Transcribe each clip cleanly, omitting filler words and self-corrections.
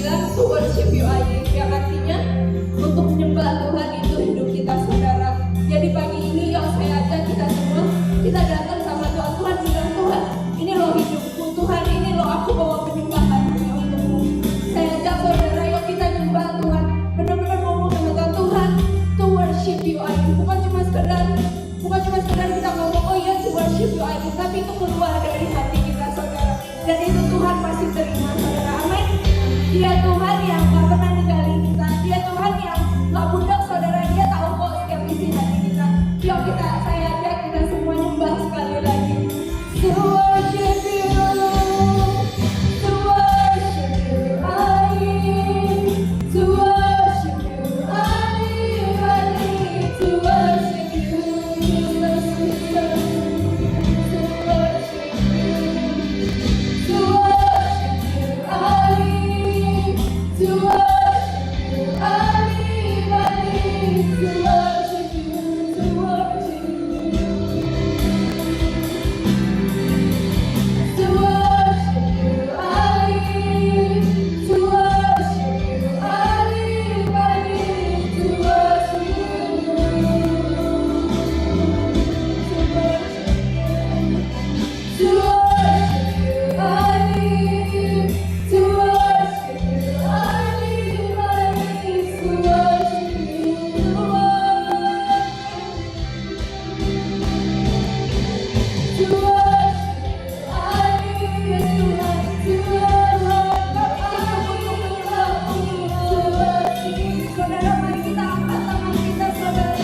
bilang to worship you aja, yang artinya untuk menyembah Tuhan itu hidup kita, saudara. Jadi pagi ini yang saya ajak kita semua, kita datang sama Tuhan. Tuhan bilang, Tuhan ini loh hidupku, Tuhan ini loh aku bawa penyembahan untukmu. Saya ajak saudara, yuk kita nyembah Tuhan, benar-benar ngomong sama Tuhan, Tuhan to worship you aja, bukan cuma sekedar kita ngomong oh ya to worship you aja, tapi itu keluar dari hati kita, saudara. Dan itu Tuhan pasti terima, saudara. Amin. Dia Tuhan yang gak pernah ninggalin kita, dia Tuhan yang gak budak, saudara. Dia tahu kok setiap isi hati kita. Yuk kita, saya ajak kita semua nyembah sekali lagi. To worship you, to worship you, I need to worship you, I need to worship you, Jesus, Jesus, to worship you, to worship you, I need to worship you, I need to worship you, to worship you. To worship you, I need to worship you, I need to worship you, to worship you, I need to worship you, I need to worship you, to worship. Saudara, mari kita angkat tangan kita, saudara.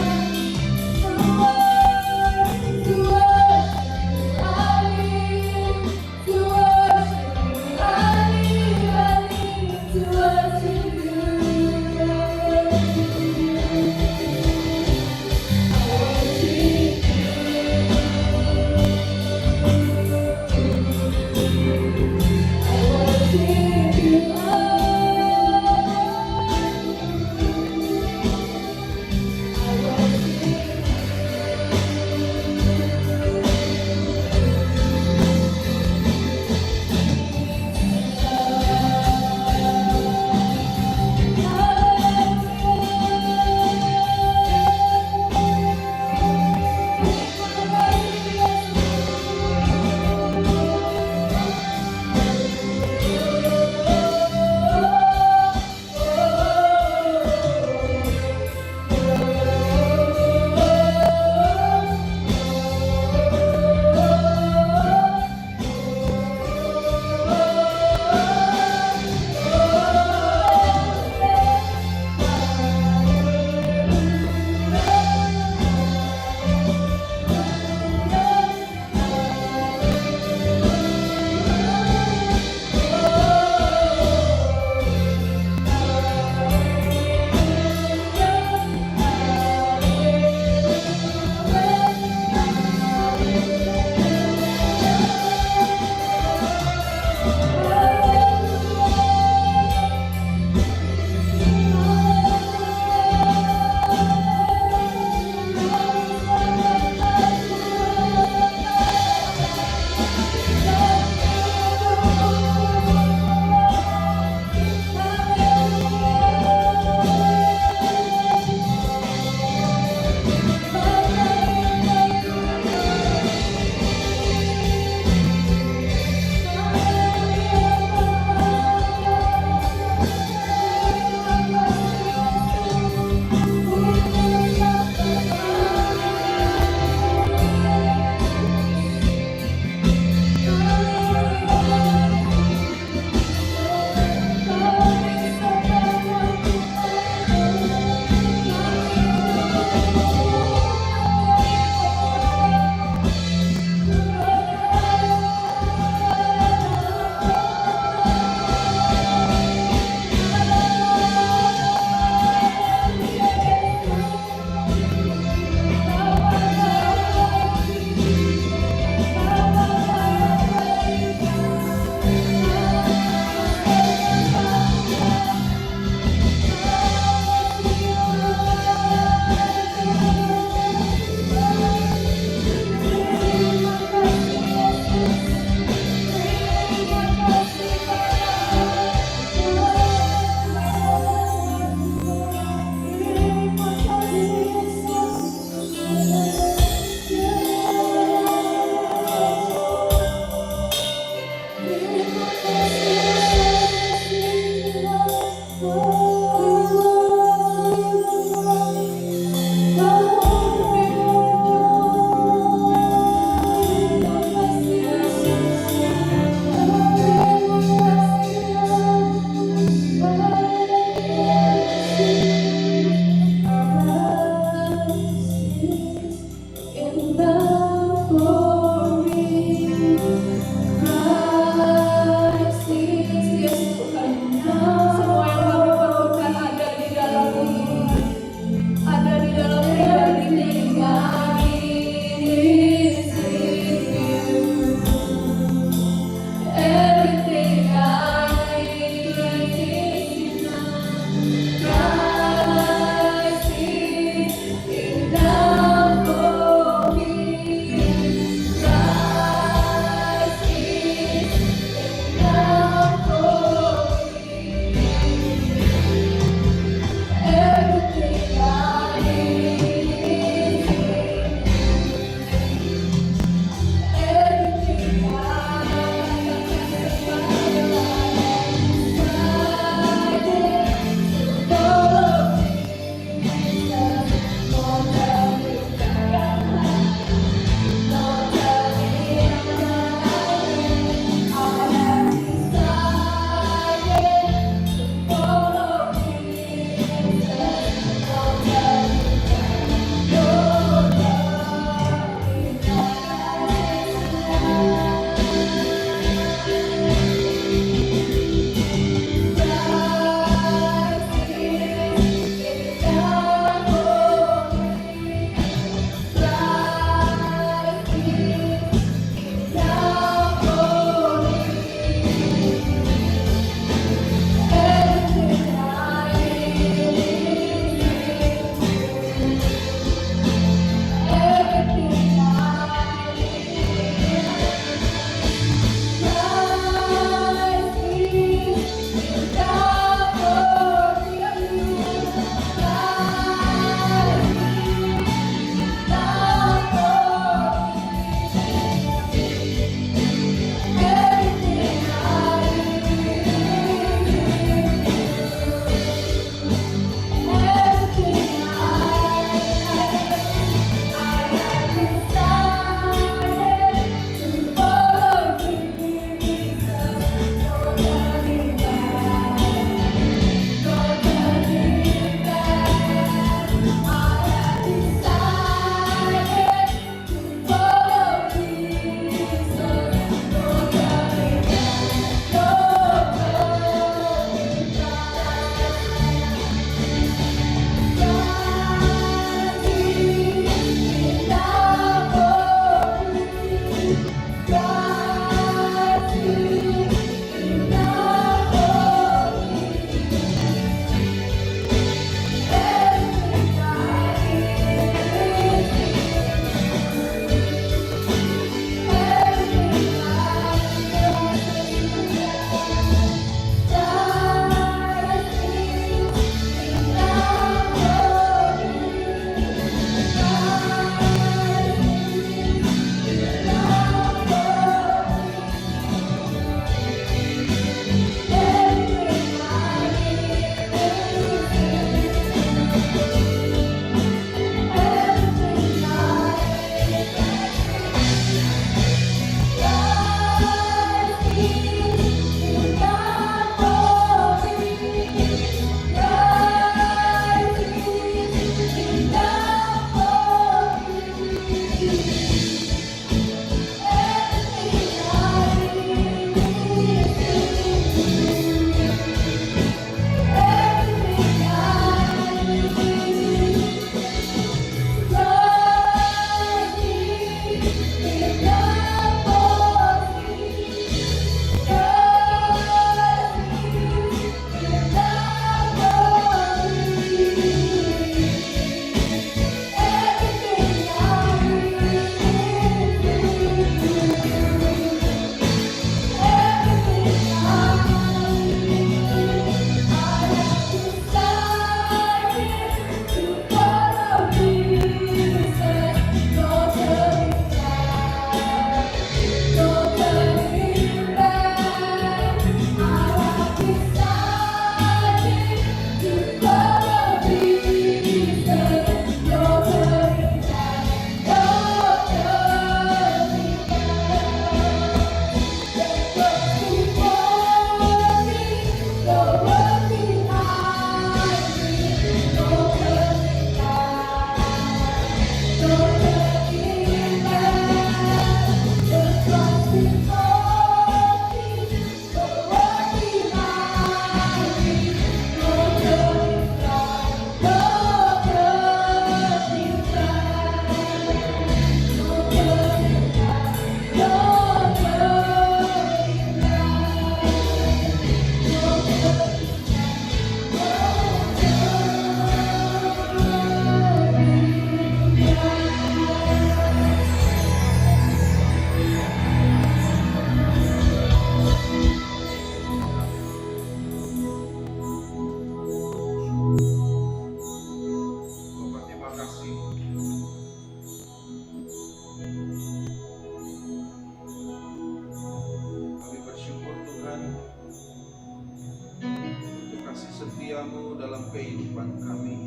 setia-Mu dalam kehidupan kami.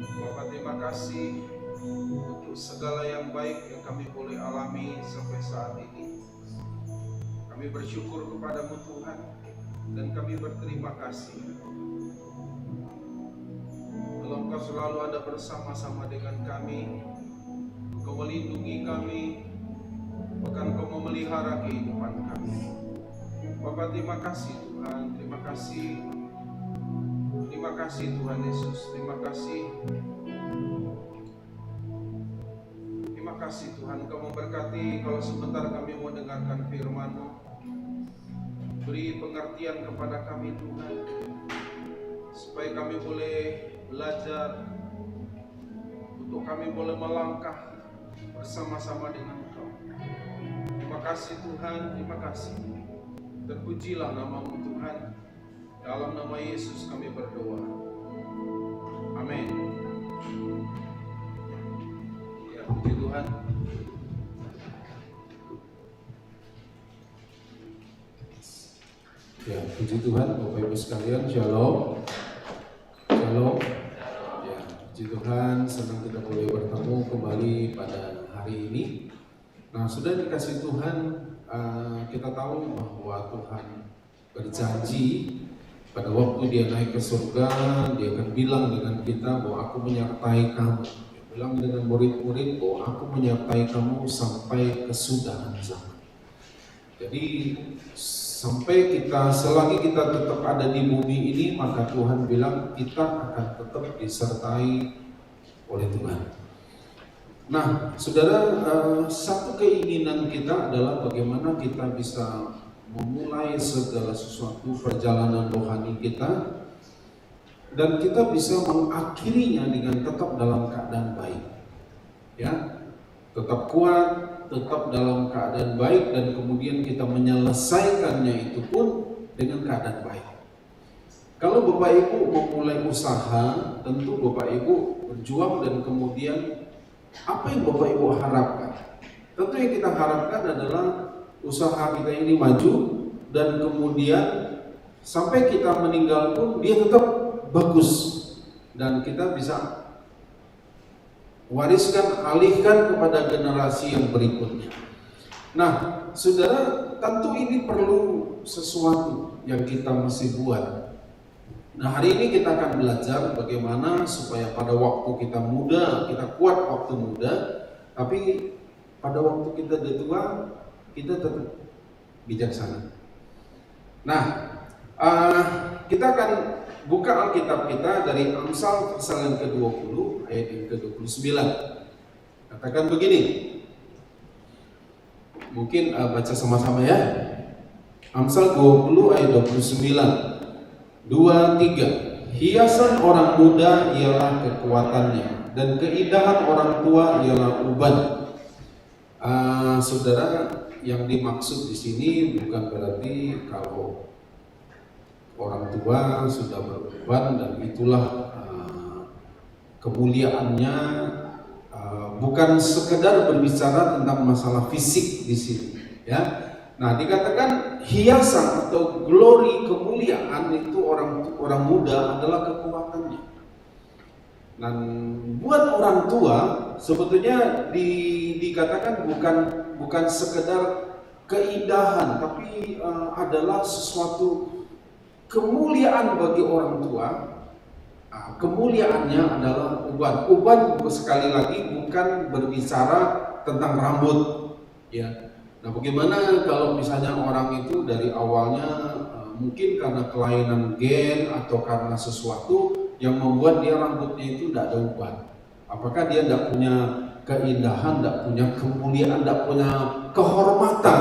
Bapa, terima kasih untuk segala yang baik yang kami boleh alami sampai saat ini. Kami bersyukur kepada-Mu Tuhan, dan kami berterima kasih. Kalau Engkau selalu ada bersama-sama dengan kami, Engkau melindungi kami, bahkan Engkau memelihara kehidupan kami. Bapa, terima kasih Tuhan, terima kasih. Terima kasih Tuhan Yesus, terima kasih. Terima kasih Tuhan, Engkau memberkati kalau sebentar kami mau dengarkan firman-Mu. Beri pengertian kepada kami Tuhan, supaya kami boleh belajar, untuk kami boleh melangkah bersama-sama dengan Engkau. Terima kasih Tuhan, terima kasih. Terpujilah nama-Mu Tuhan. Dalam nama Yesus kami berdoa. Amin. Ya, puji Tuhan. Ya, puji Tuhan, Bapak Ibu sekalian, Shalom. Shalom. Ya, puji Tuhan, senang kita boleh bertemu kembali pada hari ini. Nah, sudah dikasih Tuhan, kita tahu bahwa Tuhan berjanji pada waktu Dia naik ke surga, Dia akan bilang dengan kita bahwa aku menyertai kamu. Dia bilang dengan murid-murid bahwa aku menyertai kamu sampai kesudahan zaman. Jadi selagi kita tetap ada di bumi ini, maka Tuhan bilang kita akan tetap disertai oleh Tuhan. Nah, saudara, satu keinginan kita adalah bagaimana kita bisa memulai segala sesuatu perjalanan rohani kita, dan kita bisa mengakhirinya dengan tetap dalam keadaan baik. Ya, tetap kuat, tetap dalam keadaan baik, dan kemudian kita menyelesaikannya itu pun dengan keadaan baik. Kalau Bapak Ibu memulai usaha, tentu Bapak Ibu berjuang, dan kemudian apa yang Bapak Ibu harapkan? Tentu yang kita harapkan adalah usaha kita ini maju, dan kemudian sampai kita meninggal pun dia tetap bagus, dan kita bisa wariskan, alihkan kepada generasi yang berikutnya. Nah, saudara, tentu ini perlu sesuatu yang kita mesti buat. Nah, hari ini kita akan belajar bagaimana supaya pada waktu kita muda, kita kuat waktu muda, tapi pada waktu kita udah tua, kita tetap bijaksana. Nah, kita akan buka Alkitab kita dari Amsal pasal yang ke-20 ayat yang ke-29. Katakan begini. Mungkin baca sama-sama ya. Amsal 20 ayat 29. 2-3. Hiasan orang muda ialah kekuatannya, dan keindahan orang tua ialah uban. Saudara, yang dimaksud di sini bukan berarti kalau orang tua sudah beruban dan itulah kemuliaannya, bukan sekedar berbicara tentang masalah fisik di sini, ya. Nah, dikatakan hiasan atau glory, kemuliaan itu orang muda adalah kekuatannya. Dan buat orang tua sebetulnya dikatakan bukan sekedar keindahan, tapi adalah sesuatu kemuliaan bagi orang tua. Kemuliaannya adalah uban. Uban sekali lagi bukan berbicara tentang rambut, ya. Nah, bagaimana kalau misalnya orang itu dari awalnya mungkin karena kelainan gen atau karena sesuatu yang membuat dia rambutnya itu tidak ada uban. Apakah dia tidak punya keindahan, tidak punya kemuliaan, tidak punya kehormatan?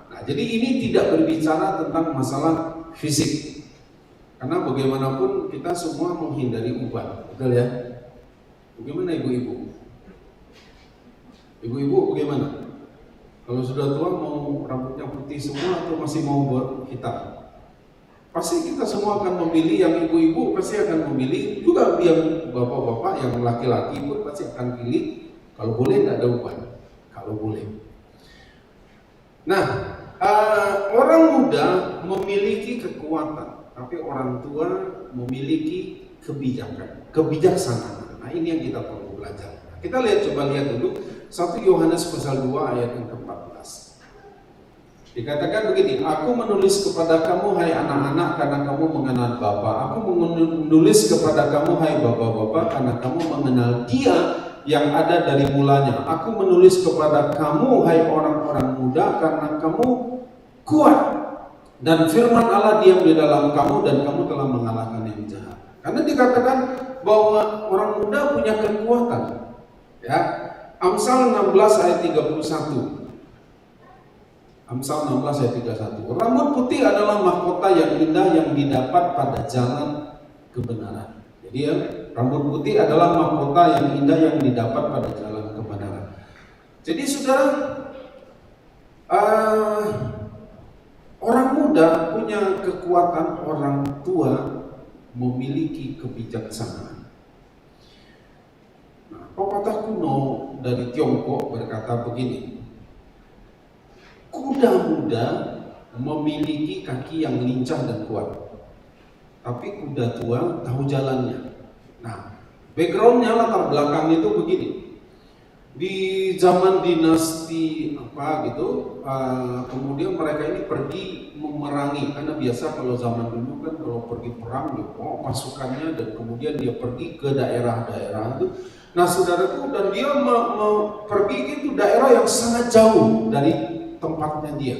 Nah, jadi ini tidak berbicara tentang masalah fisik. Karena bagaimanapun kita semua menghindari uban, betul ya? Bagaimana ibu-ibu? Ibu-ibu bagaimana? Kalau sudah tua mau rambutnya putih semua atau masih mau hitam? Pasti kita semua akan memilih, yang ibu-ibu pasti akan memilih, juga yang bapak-bapak, yang laki-laki pun pasti akan pilih kalau boleh tidak ada uban, kalau boleh. Nah, Orang muda memiliki kekuatan, tapi orang tua memiliki kebijaksanaan. Nah, ini yang kita perlu belajar. Kita coba lihat dulu 1 Yohanes pasal 2 ayat yang ke-14. Dikatakan begini, aku menulis kepada kamu hai anak-anak karena kamu mengenal Bapa. Aku menulis kepada kamu hai bapak-bapak karena kamu mengenal Dia yang ada dari mulanya. Aku menulis kepada kamu hai orang-orang muda karena kamu kuat dan firman Allah diam di dalam kamu dan kamu telah mengalahkan yang jahat. Karena dikatakan bahwa orang muda punya kekuatan. Ya. Amsal 16 ayat 31. Amsal 16 ayat 31. Rambut putih adalah mahkota yang indah yang didapat pada jalan kebenaran. Jadi ya, rambut putih adalah mahkota yang indah yang didapat pada jalan kebenaran. Jadi saudara, orang muda punya kekuatan, orang tua memiliki kebijaksanaan. Nah, pepatah kuno dari Tiongkok berkata begini, kuda muda memiliki kaki yang lincah dan kuat, tapi kuda tua tahu jalannya. Nah, backgroundnya, latar belakangnya itu begini. Di zaman dinasti kemudian mereka ini pergi memerangi, karena biasa kalau zaman dulu kan kalau pergi perang pasukannya dan kemudian dia pergi ke daerah-daerah itu. Nah saudaraku, dan dia pergi itu daerah yang sangat jauh dari tempatnya dia.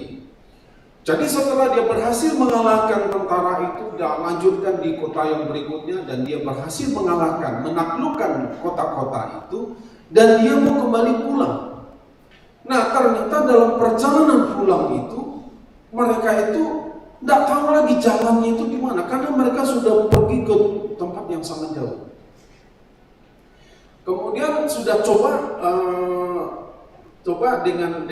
Jadi setelah dia berhasil mengalahkan tentara itu, dia lanjutkan di kota yang berikutnya dan dia berhasil menaklukkan kota-kota itu. Dan dia mau kembali pulang. Nah ternyata dalam perjalanan pulang itu mereka itu tidak tahu lagi jalannya itu di mana, karena mereka sudah pergi ke tempat yang sangat jauh. Kemudian sudah coba dengan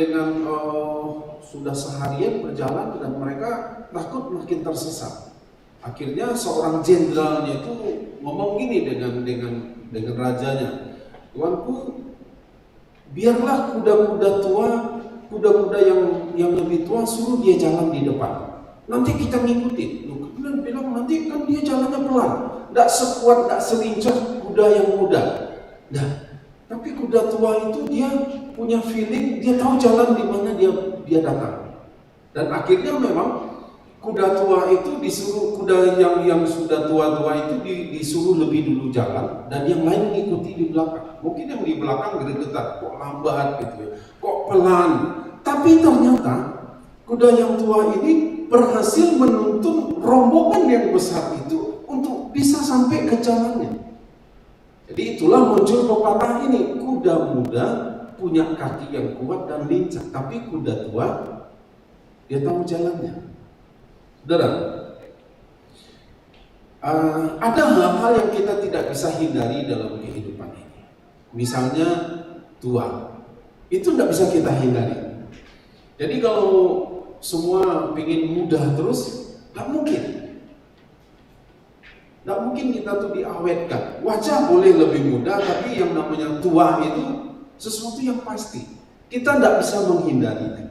sudah seharian berjalan dan mereka takut makin tersesat. Akhirnya seorang jenderalnya itu ngomong gini dengan rajanya, Tuanku, biarlah kuda-kuda yang lebih tua suruh dia jalan di depan. Nanti kita ngikutin. Kemudian bilang nanti kan dia jalannya pelan, tidak sekuat, tidak selincah kuda yang muda. Nah, tapi kuda tua itu dia punya feeling, dia tahu jalan di mana dia datang. Dan akhirnya memang kuda tua itu disuruh, kuda yang sudah tua-tua itu disuruh lebih dulu jalan dan yang lain mengikuti di belakang. Mungkin yang di belakang gregetan, kok lambat gitu ya, kok pelan. Tapi ternyata kuda yang tua ini berhasil menuntun rombongan yang besar itu untuk bisa sampai ke jalannya. Jadi itulah muncul pepatah ini, kuda muda punya kaki yang kuat dan lincah, tapi kuda tua dia tahu jalannya. Saudara, ada hal-hal yang kita tidak bisa hindari dalam kehidupan ini. Misalnya tua, itu tidak bisa kita hindari. Jadi kalau semua ingin muda terus, tidak mungkin. Tidak mungkin kita tuh diawetkan. Wajah boleh lebih muda, tapi yang namanya tua itu sesuatu yang pasti. Kita tidak bisa menghindarinya.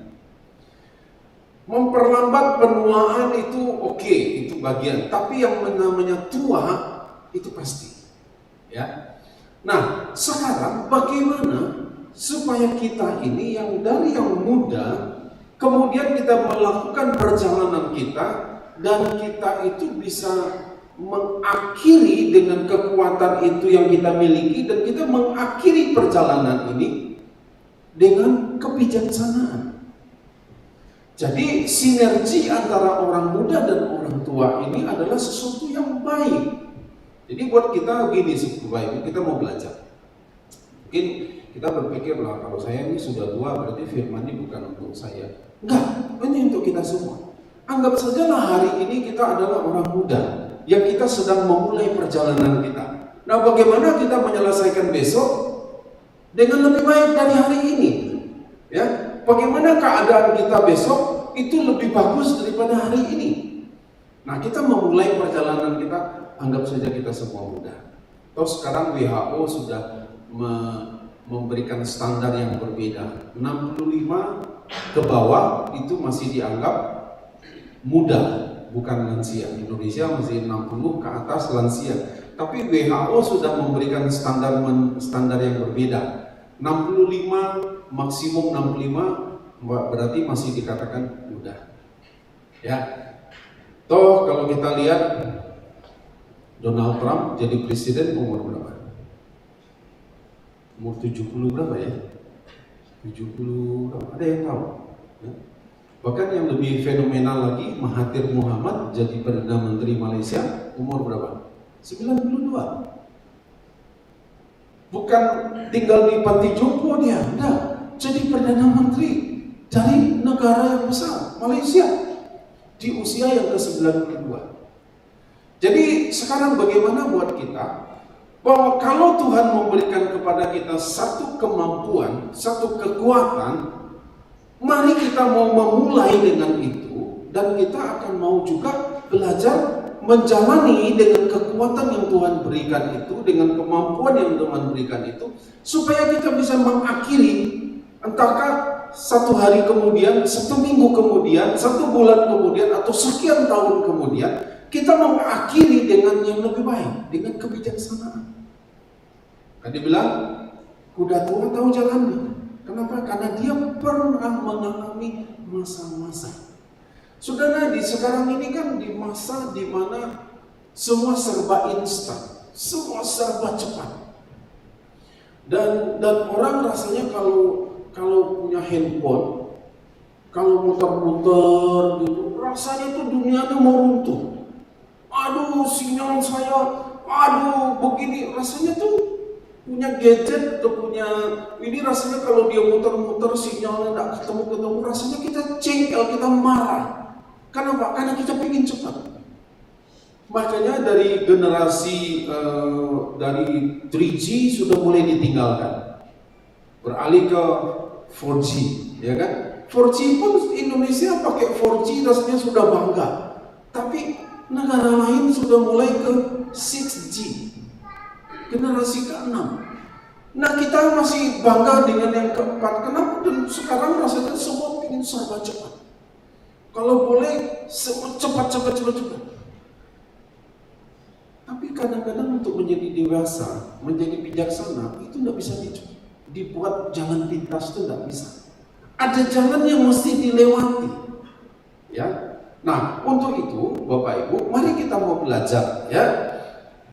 Memperlambat penuaan itu oke, itu bagian. Tapi yang namanya tua itu pasti. Ya. Nah, sekarang bagaimana supaya kita ini yang dari yang muda, kemudian kita melakukan perjalanan kita dan kita itu bisa mengakhiri dengan kekuatan itu yang kita miliki dan kita mengakhiri perjalanan ini dengan kebijaksanaan. Jadi sinergi antara orang muda dan orang tua ini adalah sesuatu yang baik. Jadi buat kita gini supaya kita mau belajar. Mungkin kita berpikirlah kalau saya ini sudah tua berarti firman ini bukan untuk saya. Enggak, ini untuk kita semua. Anggap sajalah hari ini kita adalah orang muda yang kita sedang memulai perjalanan kita. Nah, bagaimana kita menyelesaikan besok dengan lebih baik dari hari ini? Ya, bagaimana keadaan kita besok itu lebih bagus daripada hari ini? Nah, kita memulai perjalanan kita, anggap saja kita semua muda. Toh sekarang WHO sudah memberikan standar yang berbeda. 65 ke bawah itu masih dianggap muda, bukan lansia. Indonesia masih 60 ke atas lansia. Tapi WHO sudah memberikan standar yang berbeda. 65 maksimum 65 berarti masih dikatakan muda. Ya. Toh kalau kita lihat Donald Trump jadi presiden umur berapa? Umur 70 berapa ya? 70 berapa? Ada yang tahu? Ya. Bahkan yang lebih fenomenal lagi, Mahathir Muhammad jadi Perdana Menteri Malaysia umur berapa? 92. Bukan tinggal di panti jompo dia, enggak. Jadi Perdana Menteri dari negara yang besar, Malaysia, di usia yang ke-92. Jadi sekarang bagaimana buat kita bahwa kalau Tuhan memberikan kepada kita satu kemampuan, satu kekuatan, mari kita mau memulai dengan itu dan kita akan mau juga belajar menjalani dengan kekuatan yang Tuhan berikan itu, dengan kemampuan yang Tuhan berikan itu, supaya kita bisa mengakhiri entahkah satu hari kemudian, satu minggu kemudian, satu bulan kemudian, atau sekian tahun kemudian, kita mengakhiri dengan yang lebih baik, dengan kebijaksanaan. Kan dia bilang, kuda tua tahu jalannya. Kenapa? Karena dia pernah mengalami masa-masa. Saudara, di sekarang ini kan di masa di mana semua serba instan, semua serba cepat. Dan orang rasanya kalau punya handphone, kalau muter-muter gitu, rasanya tuh dunia tuh mau runtuh. Aduh, sinyal saya, aduh begini, rasanya tuh punya gadget atau punya ini, rasanya kalau dia muter-muter sinyalnya tidak ketemu, rasanya kita jengkel, kita marah. Kenapa? Karena kita ingin cepat. Makanya dari generasi dari 3G sudah mulai ditinggalkan, beralih ke 4G, ya kan? 4G pun Indonesia pakai 4G rasanya sudah bangga, tapi negara lain sudah mulai ke 6G, generasi ke-6. Nah, kita masih bangga dengan yang keempat. Kenapa? Dan sekarang rasanya semua ingin serba cepat. Kalau boleh semua cepat. Tapi kadang-kadang untuk menjadi dewasa, menjadi bijaksana, itu tidak bisa dibuat jalan pintas, itu tidak bisa. Ada jalan yang mesti dilewati. Ya. Nah, untuk itu Bapak Ibu, mari kita mau belajar, ya.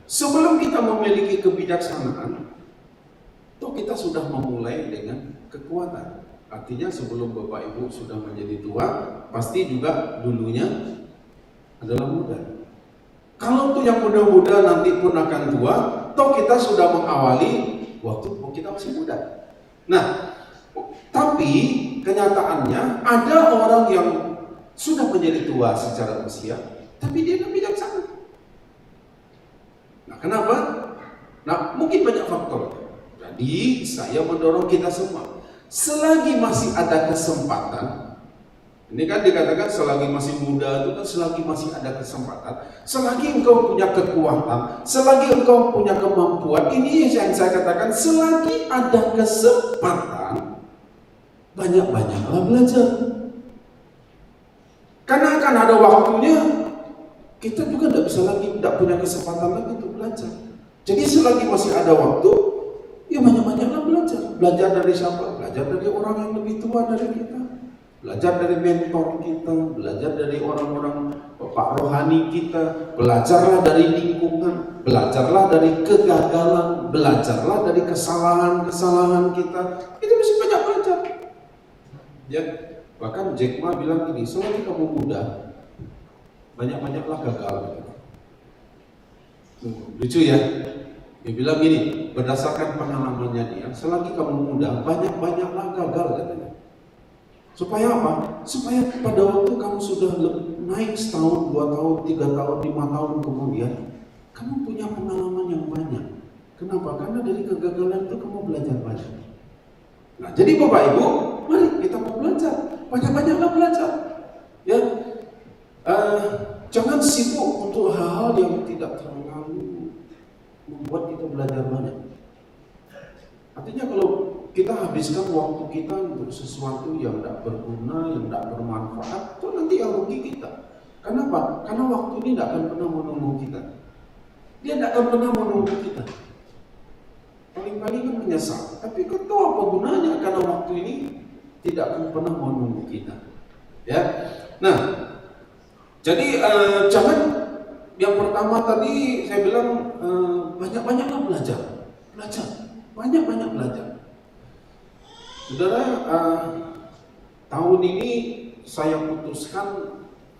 Sebelum kita memiliki kebijaksanaan, toh kita sudah memulai dengan kekuatan. Artinya sebelum Bapak Ibu sudah menjadi tua, pasti juga dulunya adalah muda. Kalau tuh yang muda-muda nanti pun akan tua, toh kita sudah mengawali waktu kita masih muda. Nah, tapi kenyataannya ada orang yang sudah menjadi tua secara usia, tapi dia tidak bijaksana. Nah, kenapa? Nah, mungkin banyak faktor. Jadi saya mendorong kita semua, selagi masih ada kesempatan, ini kan dikatakan selagi masih muda itu kan selagi masih ada kesempatan, selagi engkau punya kekuatan, selagi engkau punya kemampuan, ini yang saya katakan, selagi ada kesempatan, banyak-banyaklah belajar. Karena akan ada waktunya kita juga tidak punya kesempatan lagi untuk belajar. Jadi selagi masih ada waktu, ya banyak-banyaklah belajar. Belajar dari siapa? Belajar dari orang yang lebih tua dari kita. Belajar dari mentor kita, belajar dari orang-orang Pak rohani kita, belajarlah dari lingkungan, belajarlah dari kegagalan, belajarlah dari kesalahan-kesalahan kita. Itu mesti banyak belajar. Ya, bahkan Jack Ma bilang gini, selagi kamu muda, banyak-banyaklah gagal. Lucu ya? Dia bilang gini, berdasarkan pengalamannya dia, selagi kamu muda, banyak-banyaklah gagal katanya. Supaya apa? Supaya pada waktu kamu sudah naik setahun, 2 tahun, 3 tahun, 5 tahun kemudian, kamu punya pengalaman yang banyak. Kenapa? Karena dari kegagalan itu kamu belajar banyak. Nah, jadi Bapak Ibu, mari kita mau belajar, banyak-banyaklah belajar. Ya, jangan sibuk untuk hal-hal yang tidak terlalu membuat kita belajar banyak. Artinya kalau kita habiskan waktu kita untuk sesuatu yang tidak berguna, yang tidak bermanfaat, itu nanti yang rugi kita. Kenapa? Karena waktu ini tidak akan pernah menunggu kita. Dia tidak akan pernah menunggu kita. Paling-paling kan menyesal. Tapi itu apa gunanya? Karena waktu ini tidak akan pernah menunggu kita. Ya. Nah, jadi jangan, yang pertama tadi saya bilang banyak-banyaklah belajar, banyak-banyak belajar. Saudara, tahun ini saya putuskan,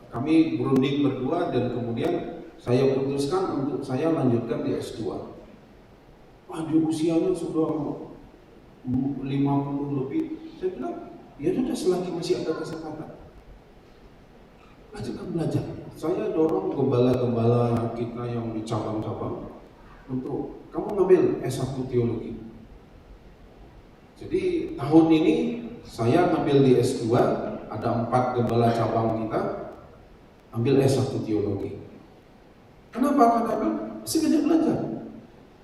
kami berunding berdua dan kemudian saya putuskan untuk saya lanjutkan di S2. Di usianya sudah 50 lebih. Saya bilang, ya sudah, selagi masih ada kesempatan, lanjutkan belajar. Saya dorong gembala-gembala kita yang di cabang-cabang untuk kamu ngambil S1 teologi. Jadi tahun ini saya ngambil di S2, ada 4 gembala cabang kita ambil S1 teologi. Kenapa? Karena masih banyak belajar.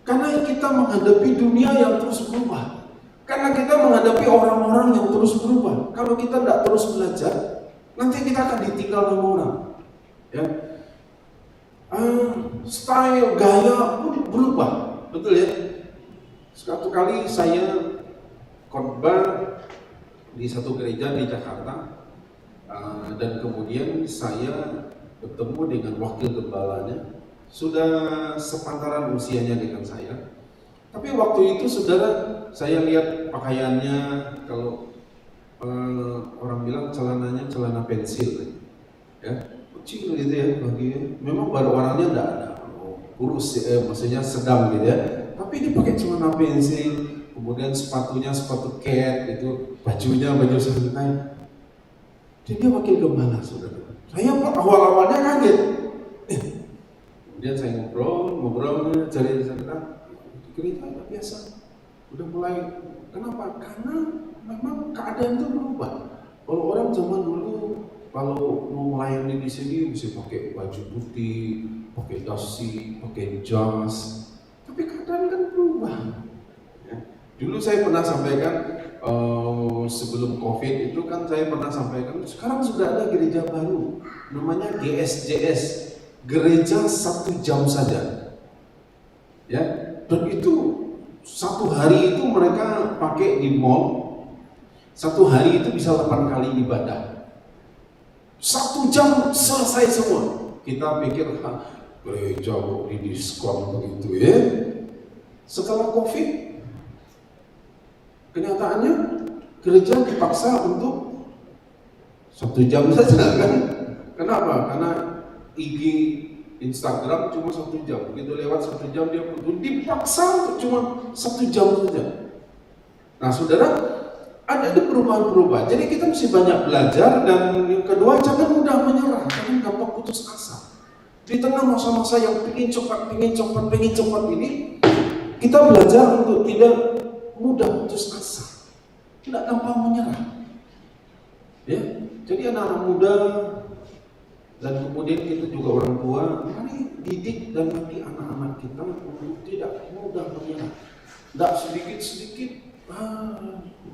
Karena kita menghadapi dunia yang terus berubah. Karena kita menghadapi orang-orang yang terus berubah. Kalau kita tidak terus belajar, nanti kita akan ditinggal sama orang. Ya. Style, gaya pun berubah, betul ya. Suatu kali saya khotbah di satu gereja di Jakarta, dan kemudian saya bertemu dengan wakil gembalanya, sudah sepantaran usianya dengan saya. Tapi waktu itu saudara, saya lihat pakaiannya, kalau orang bilang celananya celana pensil, ya kecil gitu ya, memang baru orangnya tidak ada kurus, maksudnya sedang gitu ya. Tapi dia pakai celana pensil. Kemudian sepatunya sepatu cat, itu bajunya baju santai. Dia wakil gembala, saudara. Saya awal-awalnya kaget. Kemudian saya ngobrol, cari cerita. Gereja biasa. Udah mulai. Kenapa? Karena memang keadaan itu berubah. Kalau orang zaman dulu, kalau mau melayani di sini bisa pakai baju putih, pakai dasi, pakai jas. Tapi keadaan kan berubah. Dulu saya pernah sampaikan, sebelum COVID itu kan saya pernah sampaikan, sekarang sudah ada gereja baru, namanya GSJS, Gereja 1 Jam Saja. Ya, dan itu satu hari itu mereka pakai di mall, satu hari itu bisa 8 kali ibadah. 1 jam selesai semua. Kita pikir, gereja kok di diskon begitu ya. Setelah COVID, kenyataannya gereja dipaksa untuk 1 jam saja kan? Kenapa? Karena IG, Instagram cuma 1 jam. Begitu lewat 1 jam dia putus. Dipaksa untuk cuma 1 jam saja. Nah, saudara, ada perubahan-perubahan. Jadi kita mesti banyak belajar, dan yang kedua, jangan mudah menyerah, jangan gampang putus asa. Di tengah masa-masa yang pengen cepat ini, kita belajar untuk tidak mudah putus asa, tidak gampang menyerah. Ya, jadi anak-anak muda dan kemudian kita juga orang tua, mari didik dan latih anak-anak kita untuk tidak mudah menyerah. Tidak sedikit-sedikit,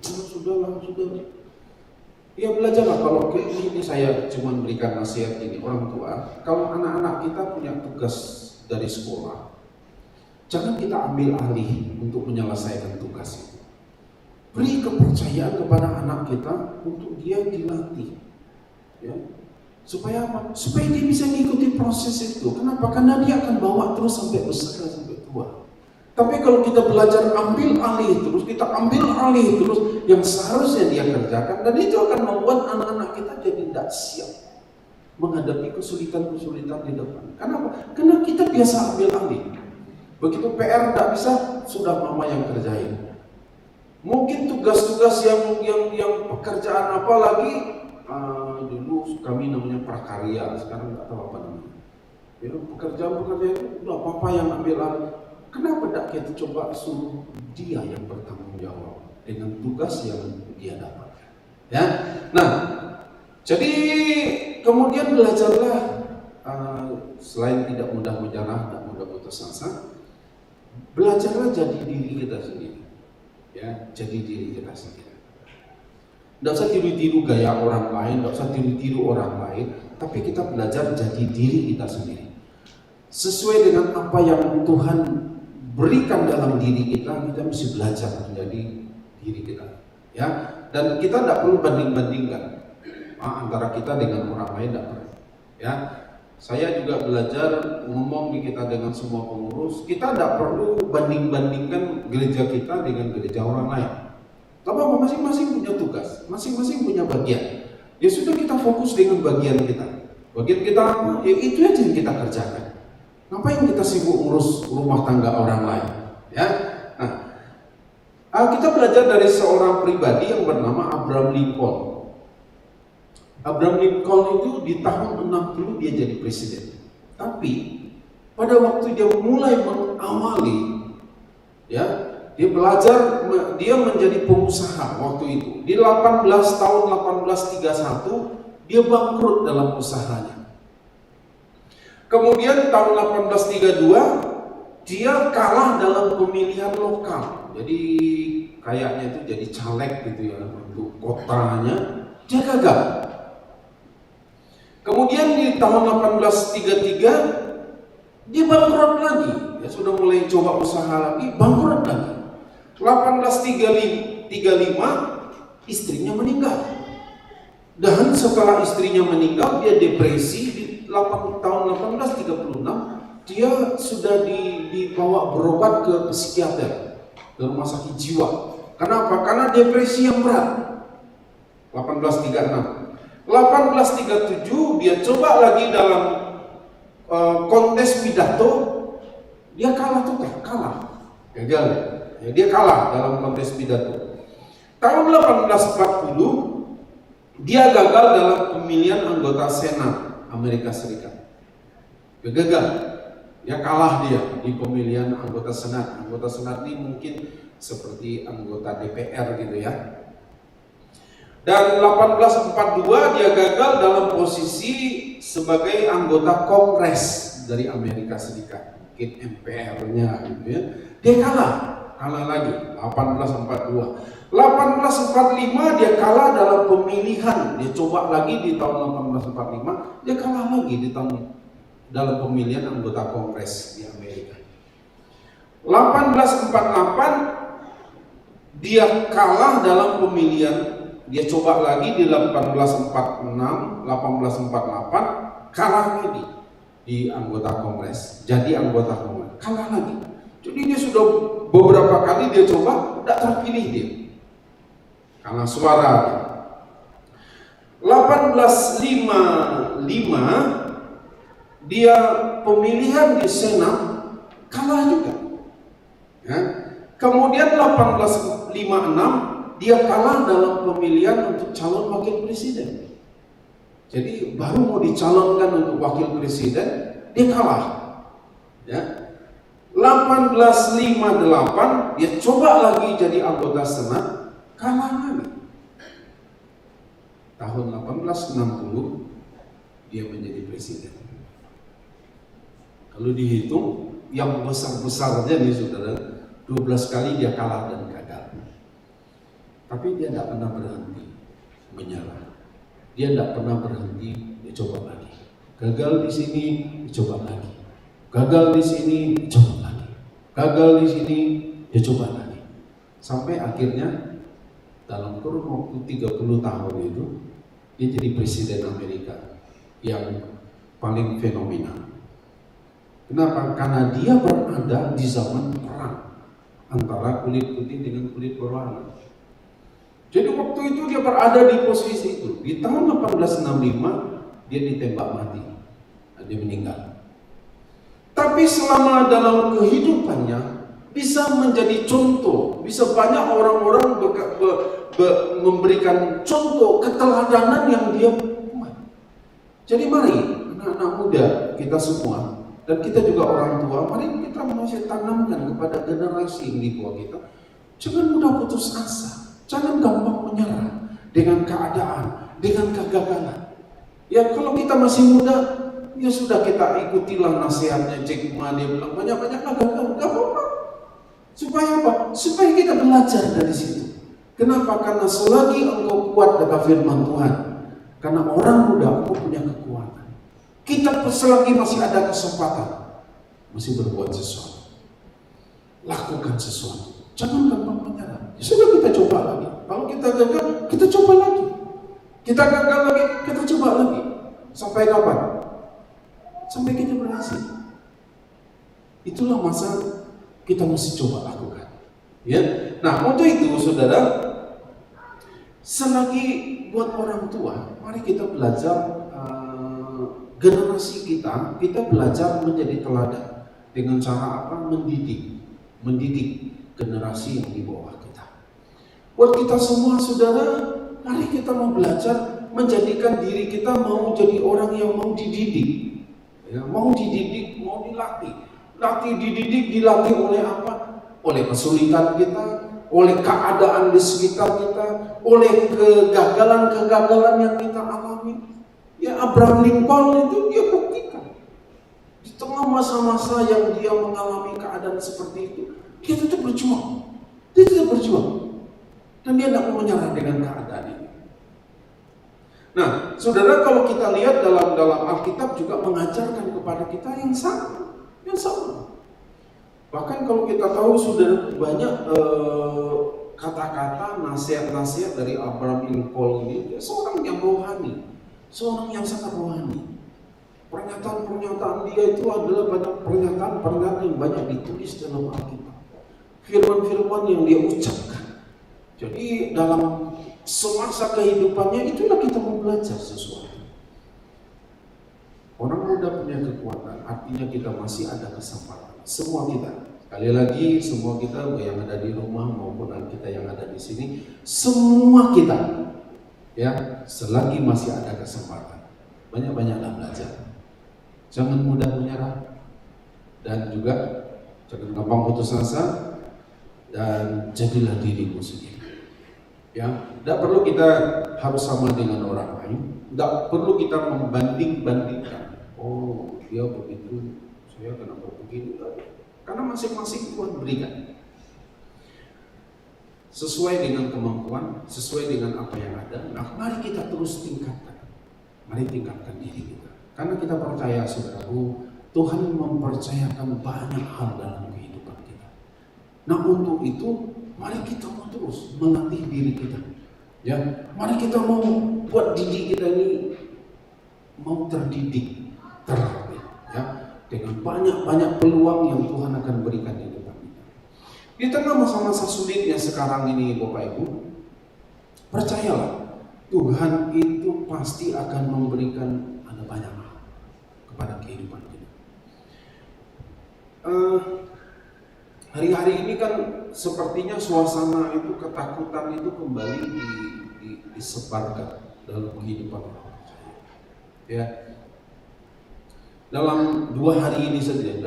sudah. Ya belajarlah. Kalau ini saya cuma berikan nasihat ini, orang tua, kalau anak-anak kita punya tugas dari sekolah, jangan kita ambil alih untuk menyelesaikan tugas itu. Beri kepercayaan kepada anak kita untuk dia dilatih, ya. Supaya apa? Supaya dia bisa mengikuti proses itu. Kenapa? Karena dia akan bawa terus sampai besar, sampai tua. Tapi kalau kita belajar ambil alih terus, kita ambil alih terus yang seharusnya dia kerjakan, dan itu akan membuat anak-anak kita jadi tidak siap menghadapi kesulitan-kesulitan di depan. Kenapa? Karena kita biasa ambil alih. Begitu PR tidak bisa, sudah mama yang kerjain. Mungkin tugas-tugas yang pekerjaan apa lagi, dulu kami namanya prakarya, sekarang nggak tahu apa namanya. Ya, pekerjaan-pekerjaan itu udah papa yang ambil alih. Kenapa tidak kita coba suruh dia yang bertanggung jawab dengan tugas yang dia dapatkan? Ya, nah, jadi kemudian belajarlah, selain tidak mudah menyerah, tidak mudah putus asa, belajarlah jadi diri kita sendiri. ya, jadi diri kita sendiri. Tidak usah tiru-tiru gaya orang lain, tidak usah tiru-tiru orang lain, tapi kita belajar jadi diri kita sendiri. Sesuai dengan apa yang Tuhan berikan dalam diri kita mesti belajar menjadi diri kita. Ya, dan kita tidak perlu banding-bandingkan antara kita dengan orang lain, tidak perlu. Ya, saya juga belajar ngomong di kita dengan semua pengurus, kita tidak perlu banding-bandingkan gereja kita dengan gereja orang lain. Karena masing-masing punya tugas, masing-masing punya bagian. Ya sudah, kita fokus dengan bagian kita. Bagian kita apa? Ya itu aja yang kita kerjakan. Ngapain kita sibuk ngurus rumah tangga orang lain? Ya. Nah, kita belajar dari seorang pribadi yang bernama Abraham Lincoln. Abraham Lincoln itu di tahun 60 dia jadi presiden. Tapi pada waktu dia mulai mengawali, ya, dia belajar, dia menjadi pengusaha waktu itu. Di 1831 dia bangkrut dalam usahanya. Kemudian tahun 1832 dia kalah dalam pemilihan lokal. Jadi kayaknya itu jadi caleg gitu ya untuk kotanya, dia gagal. Kemudian di tahun 1833 dia bangkrut lagi. Dia sudah mulai coba usaha lagi, bangkrut lagi. 1835 istrinya meninggal. Dan setelah istrinya meninggal dia depresi. Di tahun 1836 dia sudah dibawa berobat ke psikiater, ke rumah sakit jiwa. Kenapa? Karena depresi yang berat. 1836. 1837 dia coba lagi dalam kontes pidato, dia kalah total, gagal. Ya, dia kalah dalam kontes pidato. Tahun 1840 dia gagal dalam pemilihan anggota Senat Amerika Serikat. Dia gagal. Ya kalah dia di pemilihan anggota Senat. Anggota Senat ini mungkin seperti anggota DPR gitu ya. Dan 1842 dia gagal dalam posisi sebagai anggota Kongres dari Amerika Serikat, mungkin MPR-nya gitu ya. Dia kalah lagi 1842. 1845 dia kalah dalam pemilihan, dia coba lagi di tahun 1845, dia kalah lagi di tahun dalam pemilihan anggota Kongres di Amerika. 1848 dia kalah dalam pemilihan. Dia coba lagi di 1846, 1848 kalah lagi di anggota Kongres, jadi anggota Kongres, kalah lagi. Jadi dia sudah beberapa kali dia coba, tidak terpilih dia, karena suara. 1855 dia pemilihan di Senat kalah juga. Ya. Kemudian 1856 dia kalah dalam pemilihan untuk calon wakil presiden. Jadi baru mau dicalonkan untuk wakil presiden, dia kalah. Ya. 1858 dia coba lagi jadi anggota Senat, kalah lagi. Tahun 1860 dia menjadi presiden. Kalau dihitung yang besar-besarnya nih saudara, 12 kali dia kalah dan gagal. Tapi dia tidak pernah berhenti menyerah. Dia tidak pernah berhenti, dia coba lagi. Gagal di sini, dicoba lagi. Gagal di sini, dicoba lagi. Gagal di sini, dia coba lagi. Sampai akhirnya dalam kurun waktu 30 tahun itu dia jadi presiden Amerika yang paling fenomenal. Kenapa? Karena dia berada di zaman perang antara kulit putih dengan kulit berwarna. Jadi waktu itu dia berada di posisi itu. Di tahun 1865 dia ditembak mati, dia meninggal. Tapi selama dalam kehidupannya bisa menjadi contoh, bisa banyak orang-orang memberikan contoh keteladanan yang dia buat. Jadi mari anak-anak muda kita semua dan kita juga orang tua, mari kita masih tanamkan kepada generasi yang di bawah kita, jangan mudah putus asa. Jangan gampang menyerah dengan keadaan, dengan kegagalan. Ya kalau kita masih muda, ya sudah kita ikutilah nasihatnya Jack Ma, dia bilang banyak-banyaklah gagal, gak apa-apa. Supaya apa? Supaya kita belajar dari situ. Kenapa? Karena selagi engkau kuat, kata firman Tuhan, karena orang muda engkau punya kekuatan. Kita selagi masih ada kesempatan, masih berbuat sesuatu, lakukan sesuatu. Jangan gampang menyerah. Sudah, kita coba lagi. Kalau kita gagal, kita coba lagi. Kita gagal lagi, kita coba lagi. Sampai kapan? Sampai kita berhasil. Itulah masa kita mesti coba lakukan. Ya. Nah, untuk itu saudara, selagi buat orang tua, mari kita belajar generasi kita belajar menjadi teladan dengan cara apa? Mendidik generasi yang di bawah kita. Buat kita semua saudara, mari kita mau belajar menjadikan diri kita mau jadi orang yang mau dididik, ya, mau dididik, mau dilatih oleh apa? Oleh kesulitan kita, oleh keadaan di sekitar kita, oleh kegagalan yang kita alami. Ya, Abraham Lincoln itu dia buktikan di tengah masa-masa yang dia mengalami keadaan seperti itu, dia tetap berjuang. Dan dia tidak mau menyerah dengan keadaan ini. Nah, saudara, kalau kita lihat dalam Alkitab juga mengajarkan kepada kita yang sama. Bahkan kalau kita tahu sudah banyak kata-kata, nasihat-nasihat dari Abraham Lincoln ini, dia seorang yang rohani, seorang yang sangat rohani. Pernyataan-pernyataan dia itu adalah banyak pernyataan yang banyak ditulis dalam Alkitab. Firman-firman yang dia ucapkan. Jadi dalam semasa kehidupannya itulah kita mau belajar sesuatu. Orang muda punya kekuatan, artinya kita masih ada kesempatan. Semua kita, sekali lagi semua kita yang ada di rumah maupun kita yang ada di sini, semua kita, ya, selagi masih ada kesempatan, banyak-banyaklah belajar. Jangan mudah menyerah dan juga jangan gampang putus asa, dan jadilah dirimu sendiri. Ya, tidak perlu kita harus sama dengan orang lain, tidak perlu kita membanding-bandingkan. Oh, dia begitu, saya kenapa begini? Karena masing-masing Tuhan berikan sesuai dengan kemampuan, sesuai dengan apa yang ada. Nah, mari kita terus tingkatkan, mari tingkatkan diri kita. Karena kita percaya, saudaraku, Tuhan mempercayakan banyak hal dalam kehidupan kita. Nah, untuk itu mari kita mau terus melatih diri kita. Ya, mari kita mau buat diri kita ini mau terdidik, terlatih, ya, dengan banyak peluang yang Tuhan akan berikan di depan kita. Di tengah masa-masa sulitnya sekarang ini, Bapak Ibu, percayalah, Tuhan itu pasti akan memberikan ada banyak hal kepada kehidupan kita. Hari-hari ini kan sepertinya suasana itu, ketakutan itu kembali disebarkan dalam kehidupan orang. Ya, dalam 2 hari ini saja,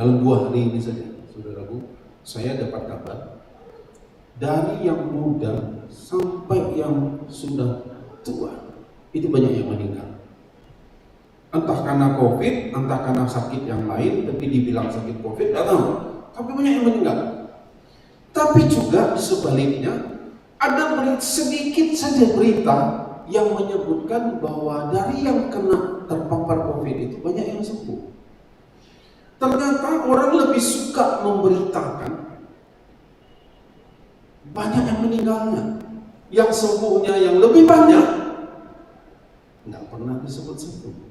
saudaraku, saya dapat kabar dari yang muda sampai yang sudah tua itu banyak yang meninggal. Entah karena COVID, entah karena sakit yang lain, tapi dibilang sakit COVID, tidak tahu. Tapi banyak yang meninggal. Tapi juga sebaliknya ada sedikit saja berita yang menyebutkan bahwa dari yang terpapar COVID itu banyak yang sembuh. Ternyata orang lebih suka memberitakan banyak yang meninggalnya, yang sembuhnya yang lebih banyak nggak pernah disebut sembuh.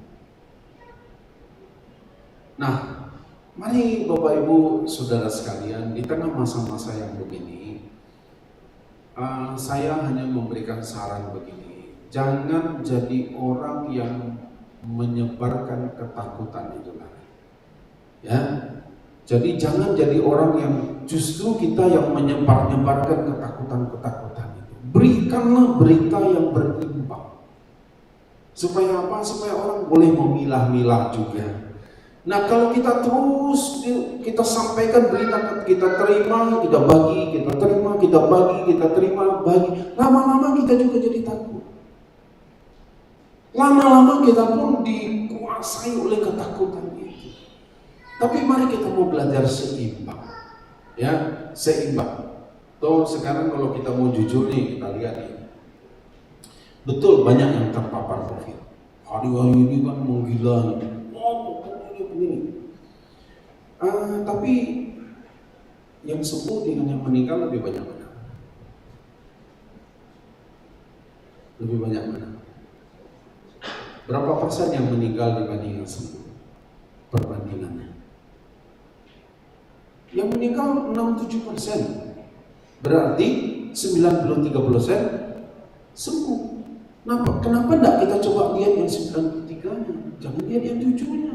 Nah, mari Bapak Ibu Saudara sekalian, di tengah masa-masa yang begini, saya hanya memberikan saran begini. Jangan jadi orang yang menyebarkan ketakutan itu lagi. Ya, jadi jangan jadi orang yang justru kita yang menyebarkan ketakutan itu. Berikanlah berita yang berimbang. Supaya apa? Supaya orang boleh memilah-milah juga. Nah, kalau kita terus kita sampaikan berita, kita terima, kita bagi, kita terima, kita bagi, kita terima, bagi, lama-lama kita juga jadi takut. Lama-lama kita pun dikuasai oleh ketakutan itu. Tapi mari kita mau belajar seimbang. ya, seimbang. Toh sekarang kalau kita mau jujur nih, kita lihat nih, betul banyak yang terpapar COVID. Hari-hari ini kan menggila nih. Begini. Tapi yang sembuh dengan yang meninggal lebih banyak mana? Lebih banyak mana? Berapa persen yang meninggal dibanding yang sembuh? Perbandingannya. Yang meninggal 6-7%. Berarti 93% sembuh. Kenapa enggak kita coba lihat yang 93-nya? Jangan lihat yang 7-nya.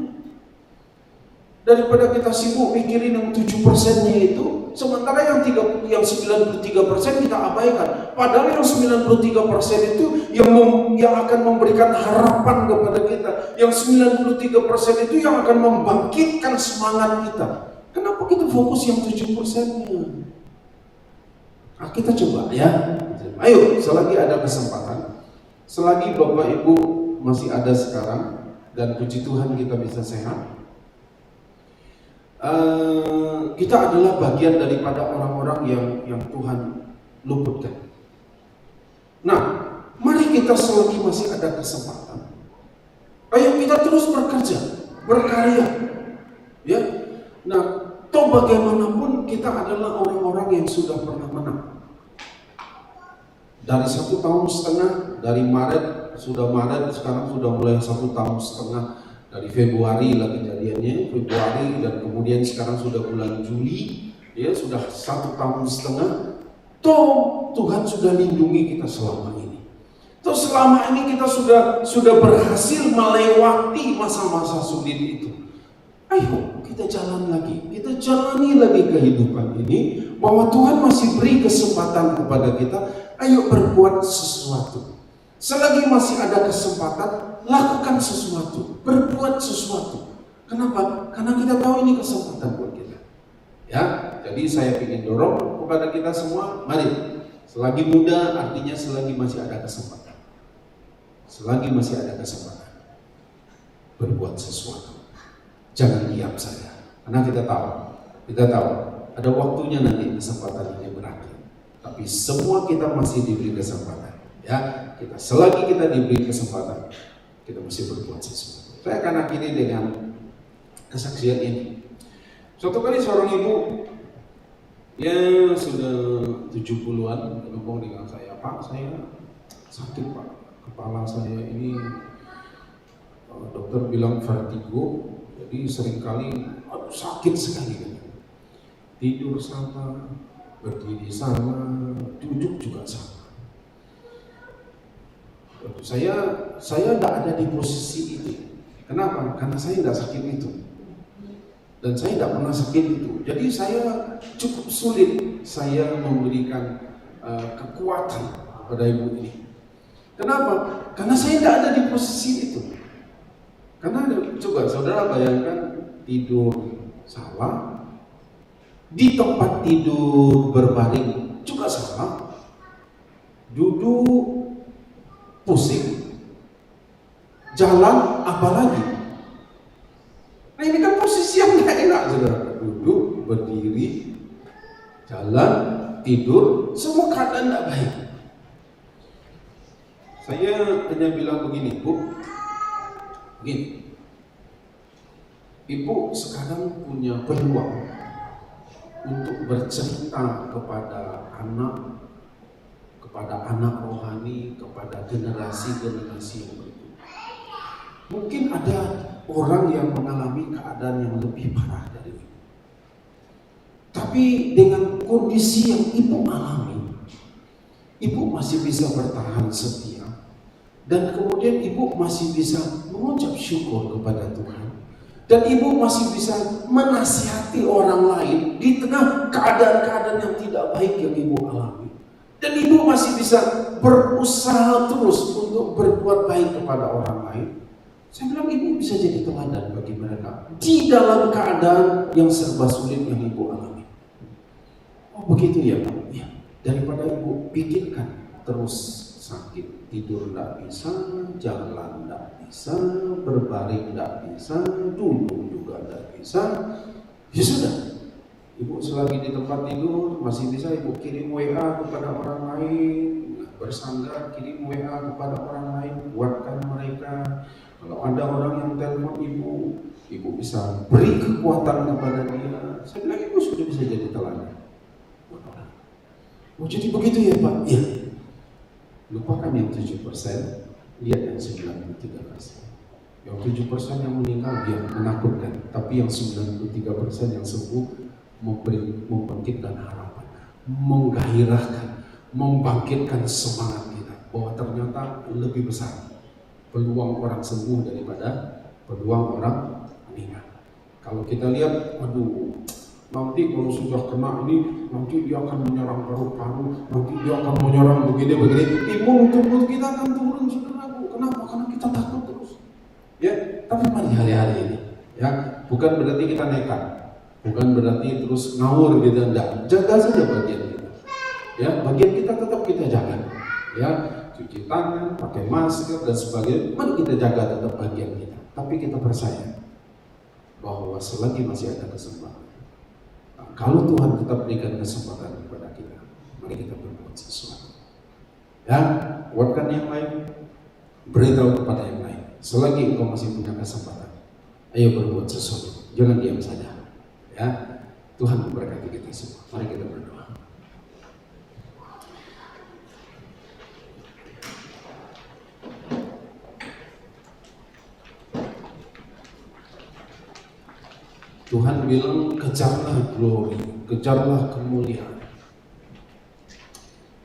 Daripada kita sibuk mikirin yang 7%-nya itu, sementara yang 93% kita abaikan. Padahal yang 93% itu yang akan memberikan harapan kepada kita. Yang 93% itu yang akan membangkitkan semangat kita. Kenapa kita fokus yang 7%-nya? Nah, kita coba ya. Ayo, selagi ada kesempatan, selagi Bapak Ibu masih ada sekarang, dan puji Tuhan kita bisa sehat, kita adalah bagian daripada orang-orang yang Tuhan luputkan. Nah, mari kita selagi masih ada kesempatan, ayo kita terus bekerja, berkarya, ya. Nah, toh bagaimanapun kita adalah orang-orang yang sudah pernah menang. Dari 1,5 tahun, dari Maret, sekarang sudah mulai 1,5 tahun. Dari Februari lah kejadiannya, Februari, dan kemudian sekarang sudah bulan Juli, ya sudah 1,5 tahun. Toh Tuhan sudah lindungi kita selama ini. Toh selama ini kita sudah berhasil melewati masa-masa sulit itu. Ayo kita jalan lagi, kita jalani lagi kehidupan ini, bahwa Tuhan masih beri kesempatan kepada kita. Ayo berbuat sesuatu. Selagi masih ada kesempatan, lakukan sesuatu, berbuat sesuatu. Kenapa? Karena kita tahu ini kesempatan buat kita. Ya, jadi saya ingin dorong kepada kita semua, mari. Selagi muda artinya selagi masih ada kesempatan. Selagi masih ada kesempatan, berbuat sesuatu. Jangan diam saja. Karena kita tahu ada waktunya nanti kesempatan ini berakhir. Tapi semua kita masih diberi kesempatan. Ya, selagi kita diberi kesempatan, kita mesti berbuat sesuatu. Saya akan akhiri dengan kesaksian ini. Suatu kali seorang ibu, ya sudah 70-an, ngomong dengan saya, "Pak, saya sakit Pak, kepala saya ini dokter bilang vertigo, jadi seringkali sakit sekali. Tidur sama, berdiri sama, duduk juga sama." Saya tidak ada di posisi itu. Kenapa? Karena saya tidak sakit itu, dan saya tidak pernah sakit itu. Jadi saya cukup sulit saya memberikan kekuatan kepada ibu ini. Kenapa? Karena saya tidak ada di posisi itu. Karena coba saudara bayangkan tidur salah, di tempat tidur berbaring juga salah, duduk pusing, jalan apalagi. Nah ini kan posisi yang gak enak saudara. Duduk, berdiri, jalan, tidur, semua keadaan tidak baik. Saya hanya bilang begini, Bu, begini, Ibu sekarang punya peluang untuk bercerita kepada anak rohani, kepada generasi-generasi yang berikut. Mungkin ada orang yang mengalami keadaan yang lebih parah dari ibu. Tapi dengan kondisi yang ibu alami, ibu masih bisa bertahan setia. Dan kemudian ibu masih bisa mengucap syukur kepada Tuhan. Dan ibu masih bisa menasihati orang lain di tengah keadaan-keadaan yang tidak baik yang ibu alami. Dan ibu masih bisa berusaha terus untuk berbuat baik kepada orang lain. Saya bilang ibu bisa jadi teladan bagi mereka di dalam keadaan yang serba sulit yang ibu alami. Oh begitu ya Pak? Ya. Daripada ibu pikirkan terus sakit, tidur tidak bisa, jalan tidak bisa, berbaring tidak bisa, duduk juga tidak bisa, ya sudah. Ibu selagi di tempat tidur masih bisa ibu kirim WA kepada orang lain, bersandar kirim WA kepada orang lain, kuatkan mereka. Kalau ada orang yang telepon ibu bisa beri kekuatan kepada dia. Saya bilang ibu sudah bisa jadi teladan buat orang. Oh jadi begitu ya Pak? Iya. Lupakan yang 7%, lihat yang 93%. Yang 7% yang meninggal dia menakutkan, tapi yang 93% yang sembuh membangkitkan harapan, menggairahkan, membangkitkan semangat kita bahwa ternyata lebih besar peluang orang sembuh daripada peluang orang meninggal. Kalau kita lihat, waduh, nanti kalau sudah kena ini, nanti dia akan menyerang paru-paru, nanti dia akan menyerang begini-begini, imun tubuh kita akan turun, saudaraku. Kenapa? Karena kita takut terus. Ya, tapi mari hari-hari ini, ya, bukan berarti kita nekat. Bukan berarti terus ngawur gitu, enggak. Jaga saja bagian kita. Ya, bagian kita tetap kita jaga. Ya, cuci tangan, pakai masker dan sebagainya. Mari kita jaga tetap bagian kita. Tapi kita percaya bahwa selagi masih ada kesempatan. Nah, kalau Tuhan tetap berikan kesempatan kepada kita, mari kita berbuat sesuatu. Ya, kuatkan yang lain, beritahu kepada yang lain. Selagi engkau masih punya kesempatan, ayo berbuat sesuatu. Jangan diam saja. Ya, Tuhan memberkati kita semua. Mari kita berdoa. Tuhan bilang kejarlah glory, kejarlah kemuliaan.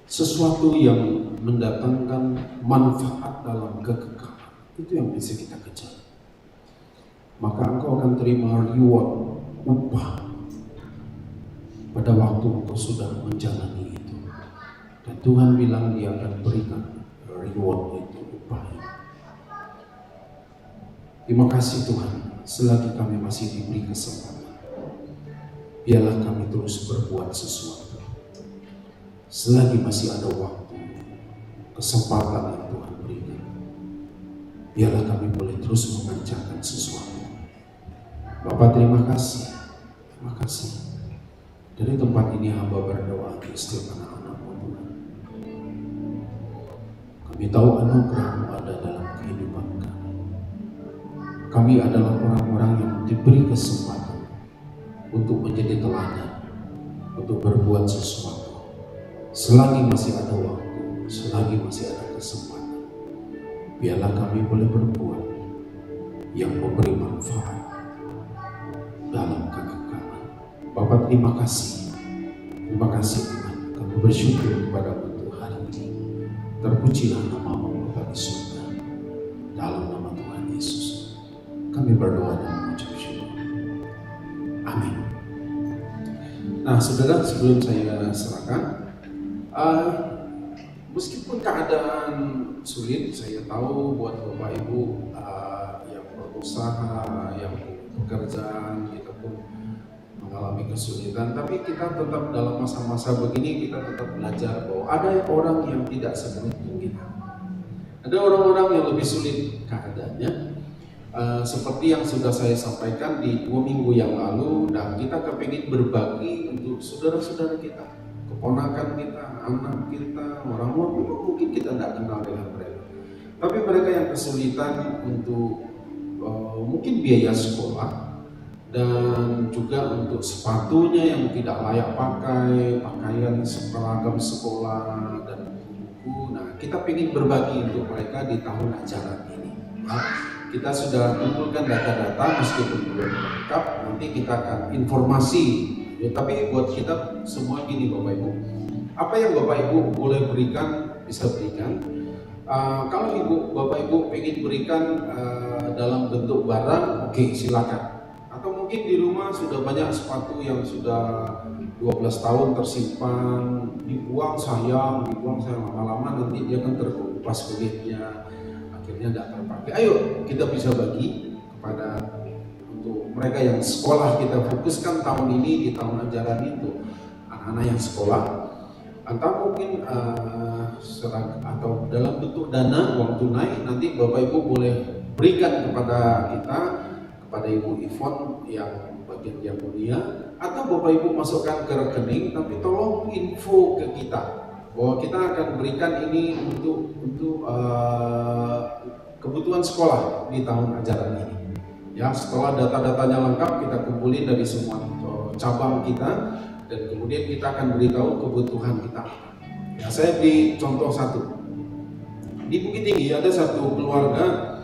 Sesuatu yang mendatangkan manfaat dalam kekekalan, itu yang bisa kita kejar. Maka engkau akan terima reward, upah pada waktu engkau sudah menjalani itu. Dan Tuhan bilang dia akan berikan reward itu, upah itu. Terima kasih Tuhan, selagi kami masih diberi kesempatan, biarlah kami terus berbuat sesuatu. Selagi masih ada waktu, kesempatan yang Tuhan berikan, biarlah kami boleh terus mengerjakan sesuatu. Bapak terima kasih. Terima kasih. Dari tempat ini hamba berdoa di setiap anak-anak-Mu Tuhan. Kami tahu anugerah-Mu ada dalam kehidupan kami. Kami adalah orang-orang yang diberi kesempatan untuk menjadi teladan, untuk berbuat sesuatu. Selagi masih ada waktu, selagi masih ada kesempatan, biarlah kami boleh berbuat yang memberi manfaat dalam kekekalan. Bapak terima kasih. Terima kasih Tuhan. Kami bersyukur kepada-Mu untuk hari ini. Terpujilah nama-Mu Bapa di surga. Dalam nama Tuhan Yesus kami berdoa dan mengucap syukur. Amin. Nah saudara, sebelum saya serahkan, meskipun keadaan sulit, saya tahu buat Bapak Ibu yang berusaha, yang pekerjaan, kita pun mengalami kesulitan, tapi kita tetap dalam masa-masa begini kita tetap belajar bahwa ada orang yang tidak seberuntung kita. Ada orang-orang yang lebih sulit keadaannya. Seperti yang sudah saya sampaikan di 2 minggu yang lalu, dan kita kepingin berbagi untuk saudara-saudara kita, keponakan kita, anak kita, orang mungkin kita tidak kenal dengan mereka, tapi mereka yang kesulitan untuk mungkin biaya sekolah, dan juga untuk sepatunya yang tidak layak pakai, pakaian seragam sekolah dan buku. Nah, kita ingin berbagi untuk mereka di tahun ajaran ini. Nah, kita sudah kumpulkan data-data meskipun belum lengkap, nanti kita akan informasi. Ya, tapi buat kita semua gini Bapak Ibu, apa yang Bapak Ibu boleh berikan, bisa berikan. Kalau Bapak Ibu ingin berikan dalam bentuk barang, oke, silakan. Atau mungkin di rumah sudah banyak sepatu yang sudah 12 tahun tersimpan, dibuang sayang lama-lama nanti dia akan terkelupas kulitnya, akhirnya tidak terpakai. Ayo kita bisa bagi kepada untuk mereka yang sekolah. Kita fokuskan tahun ini di tahun ajaran itu anak-anak yang sekolah, atau mungkin atau dalam bentuk dana uang tunai, nanti Bapak Ibu boleh berikan kepada kita, kepada Ibu Ivon yang bagian diakonia, atau Bapak Ibu masukkan ke rekening, tapi tolong info ke kita bahwa kita akan berikan ini untuk kebutuhan sekolah di tahun ajaran ini. Ya, setelah data-datanya lengkap kita kumpulin dari semua cabang kita, dan kemudian kita akan beritahu kebutuhan kita. Ya, saya beri contoh satu. Di Bukit Tinggi ada satu keluarga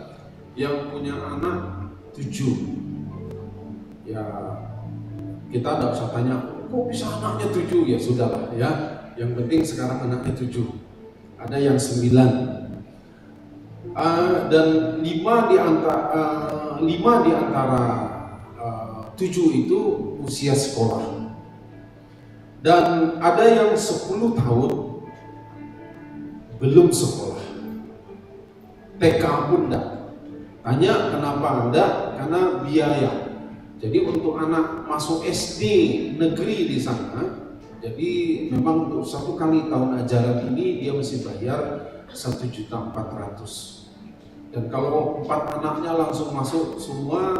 yang punya anak 7. Ya, kita tidak usah tanya, kok bisa anaknya 7? Ya sudahlah ya. Yang penting sekarang anaknya 7. Ada yang 9. Dan 5 di antara 7 itu usia sekolah. Dan ada yang 10 tahun belum sekolah. TK pun enggak. Tanya kenapa enggak? Karena biaya. Jadi untuk anak masuk SD negeri di sana, jadi memang untuk 1 kali tahun ajaran ini dia mesti bayar 1.400.000. Dan kalau 4 anaknya langsung masuk semua,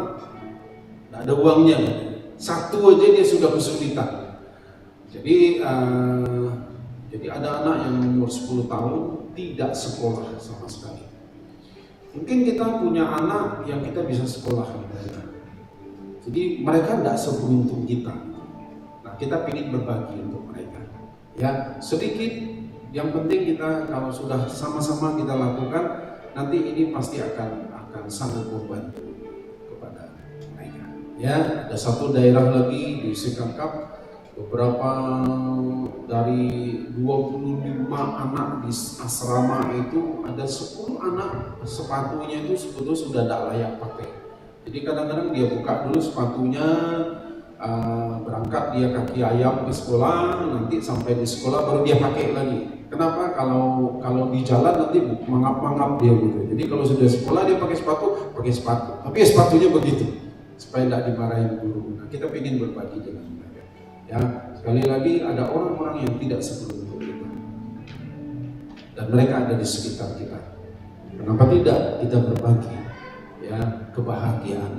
tidak ada uangnya. 1 aja dia sudah kesulitan. Jadi ada anak yang umur 10 tahun tidak sekolah sama sekali. Mungkin kita punya anak yang kita bisa sekolahkan mereka. Jadi mereka tidak seberuntung kita. Nah, kita ingin berbagi untuk mereka. Ya, sedikit. Yang penting kita kalau sudah sama-sama kita lakukan, nanti ini pasti akan sangat membantu kepada mereka. Ya, ada satu daerah lagi di Sekangkap, beberapa dari 25 anak di asrama itu ada 10 anak sepatunya itu sebetulnya sudah tidak layak pakai. Jadi kadang-kadang dia buka dulu sepatunya, berangkat dia kaki ayam ke sekolah, nanti sampai di sekolah baru dia pakai lagi. Kenapa? Kalau di jalan nanti mangap-mangap dia gitu. Jadi kalau sudah sekolah dia pakai sepatu. Tapi ya sepatunya begitu supaya tidak dimarahin guru. Nah, kita ingin berbagi dengan mereka. Ya, sekali lagi ada orang-orang yang tidak seberuntung kita. Dan mereka ada di sekitar kita. Kenapa tidak kita berbagi ya kebahagiaan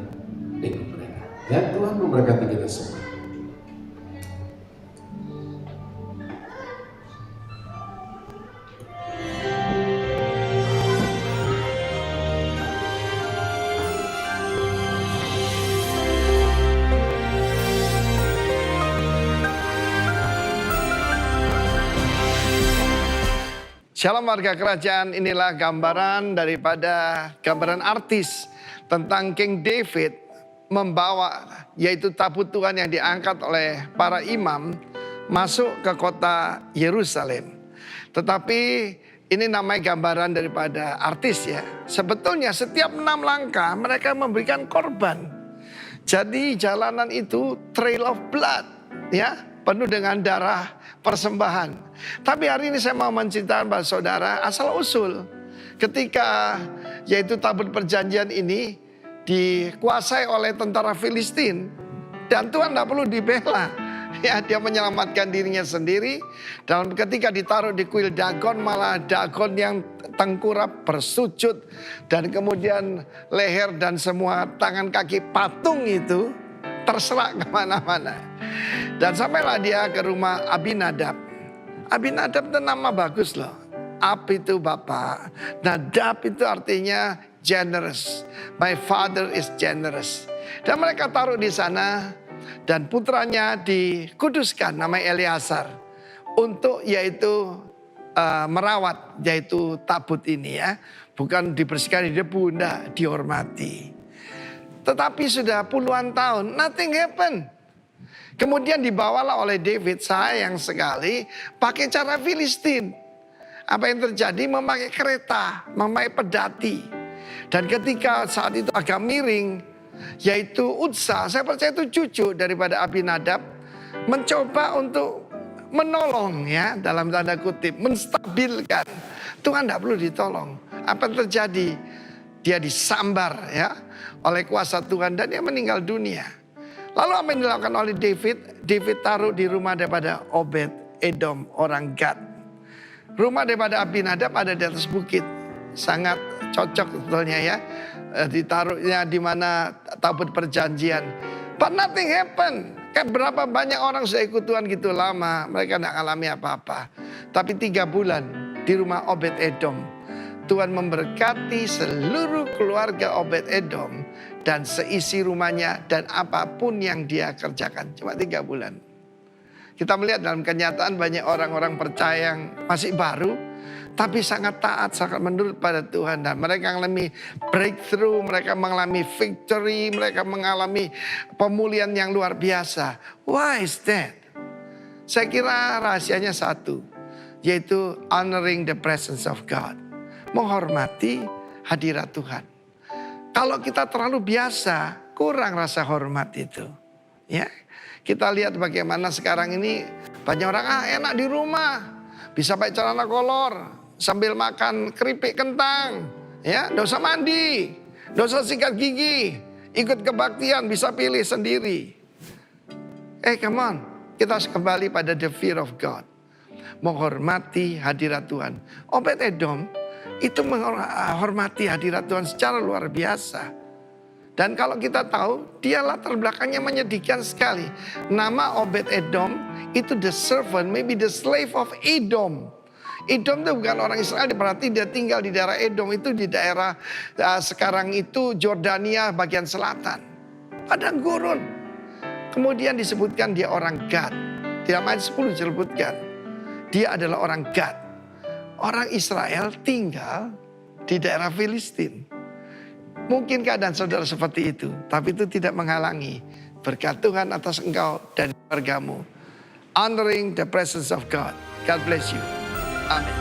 dengan mereka? Ya, Tuhan memberkati kita semua. Shalom warga kerajaan, inilah gambaran daripada gambaran artis tentang King David membawa yaitu tabut Tuhan yang diangkat oleh para imam masuk ke kota Yerusalem. Tetapi ini namanya gambaran daripada artis ya. Sebetulnya setiap 6 langkah mereka memberikan korban. Jadi jalanan itu trail of blood ya, penuh dengan darah persembahan. Tapi hari ini saya mau menceritakan pada saudara asal usul ketika yaitu tabut perjanjian ini dikuasai oleh tentara Filistin dan Tuhan tidak perlu dibela. Ya, dia menyelamatkan dirinya sendiri. Dan ketika ditaruh di kuil Dagon, malah Dagon yang tengkurap bersujud dan kemudian leher dan semua tangan kaki patung itu terserak kemana-mana. Dan sampailah dia ke rumah Abinadab. Abinadab itu nama bagus loh. Ab itu bapak, Nadab itu artinya generous. My father is generous. Dan mereka taruh di sana dan putranya dikuduskan namanya Eleazar untuk yaitu merawat yaitu tabut ini ya. Bukan dibersihkan di debu, enggak, dihormati. Tetapi sudah puluhan tahun, nothing happened. Kemudian dibawalah oleh David, sayang sekali, pakai cara Filistin. Apa yang terjadi? Memakai kereta, memakai pedati. Dan ketika saat itu agak miring, yaitu Utsa, saya percaya itu cucu daripada Abinadab, mencoba untuk menolong ya, dalam tanda kutip, menstabilkan. Tuhan tidak perlu ditolong. Apa yang terjadi? Dia disambar ya oleh kuasa Tuhan dan dia meninggal dunia. Lalu apa yang dilakukan oleh David? David taruh di rumah daripada Obed Edom orang Gad. Rumah daripada Abinadab ada di atas bukit. Sangat cocok sebetulnya ya. Ditaruhnya di mana tabut perjanjian. But nothing happened. Kayak berapa banyak orang sudah ikut Tuhan gitu lama, mereka tidak alami apa-apa. Tapi 3 bulan di rumah Obed Edom, Tuhan memberkati seluruh keluarga Obed Edom dan seisi rumahnya dan apapun yang dia kerjakan. Cuma 3 bulan. Kita melihat dalam kenyataan banyak orang-orang percaya yang masih baru, tapi sangat taat, sangat menurut pada Tuhan. Dan mereka mengalami breakthrough, mereka mengalami victory, mereka mengalami pemulihan yang luar biasa. Why is that? Saya kira rahasianya satu, yaitu honoring the presence of God. Menghormati hadirat Tuhan. Kalau kita terlalu biasa, kurang rasa hormat itu. Ya, kita lihat bagaimana sekarang ini banyak orang enak di rumah. Bisa pakai celana kolor sambil makan keripik kentang. Ya, nggak usah mandi, nggak usah sikat gigi, ikut kebaktian, bisa pilih sendiri. Come on, kita harus kembali pada the fear of God. Menghormati hadirat Tuhan. Obed Edom itu menghormati hadirat Tuhan secara luar biasa. Dan kalau kita tahu, dia latar belakangnya menyedihkan sekali. Nama Obed Edom itu the servant, maybe the slave of Edom. Edom itu bukan orang Israel, berarti dia tinggal di daerah Edom, itu di daerah sekarang itu Jordania bagian selatan. Padang gurun. Kemudian disebutkan dia orang Gad. Di ayat 10 disebutkan, dia adalah orang Gad. Orang Israel tinggal di daerah Filistin. Mungkin keadaan saudara seperti itu, tapi itu tidak menghalangi berkat Tuhan atas engkau dan keluargamu. Honoring the presence of God. God bless you. Amin.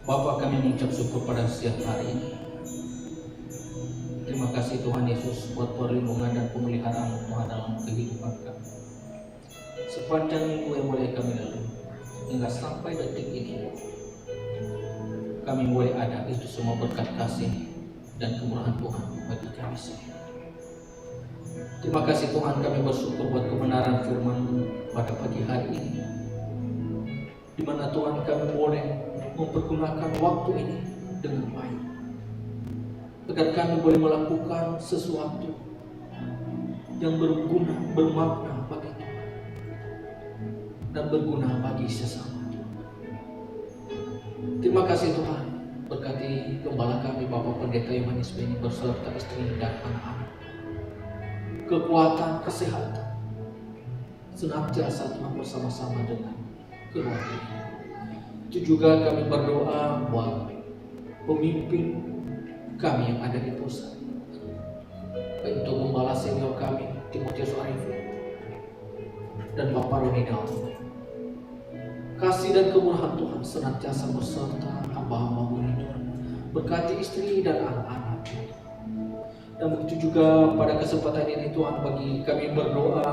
Bapa, kami mengucap syukur pada siang hari ini. Terima kasih Tuhan Yesus buat perlindungan dan pemeliharaan Tuhan dalam kehidupan kami. Sepanjang minggu yang boleh kami lalui hingga sampai detik ini, kami boleh ada, itu semua berkat kasih dan kemurahan Tuhan bagi kami semua. Terima kasih Tuhan, kami bersyukur buat kebenaran firman pada pagi hari ini, di mana Tuhan kami boleh mempergunakan waktu ini dengan baik, agar kami boleh melakukan sesuatu yang berguna, bermakna bagi Tuhan dan berguna bagi sesama. Terima kasih Tuhan, berkati gembala kami Bapak Pendeta Yohanes Beni beserta istri dan anak-anak. Kekuatan, kesehatan senantiasa Tuhan bersama-sama dengan keluarga. Itu juga kami berdoa buat pemimpin kami yang ada di pusat. Baik untuk gembala senior kami Timotius Arifin dan Bapak Roni Daud. Kasih dan kemurahan Tuhan senantiasa beserta hamba-hamba-Mu ini Tuhan. Berkati istri dan anak-anak. Dan begitu juga pada kesempatan ini Tuhan, bagi kami berdoa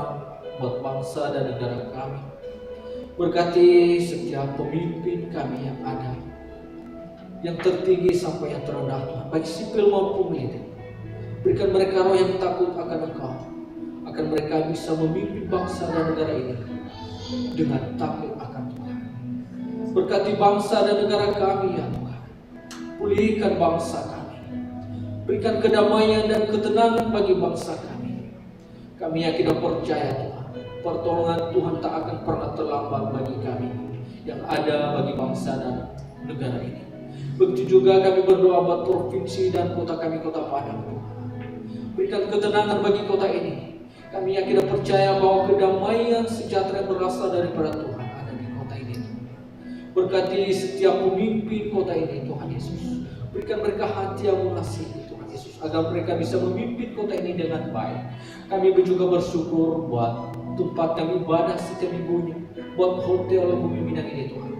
buat bangsa dan negara kami. Berkati setiap pemimpin kami yang ada, yang tertinggi sampai yang terendah Tuhan, baik sipil maupun militer. Berikan mereka roh yang takut akan Engkau, akan mereka bisa memimpin bangsa dan negara ini dengan takut akan Tuhan. Berkati bangsa dan negara kami ya Tuhan. Pulihkan bangsa kami. Berikan kedamaian dan ketenangan bagi bangsa kami. Kami yakin dan percaya Tuhan, pertolongan Tuhan tak akan pernah terlambat bagi kami yang ada bagi bangsa dan negara ini. Begitu juga kami berdoa buat provinsi dan kota kami, Kota Padang Tuhan. Berikan ketenangan bagi kota ini. Kami yakin dan percaya bahwa kedamaian sejahtera berasal daripada Tuhan ada di kota ini. Berkati setiap pemimpin kota ini Tuhan Yesus. Berikan mereka hati yang mengasihi Tuhan Yesus, agar mereka bisa memimpin kota ini dengan baik. Kami juga bersyukur buat tempat kami ibadah setiap minggunya, buat hotel Bumi Minang ini Tuhan.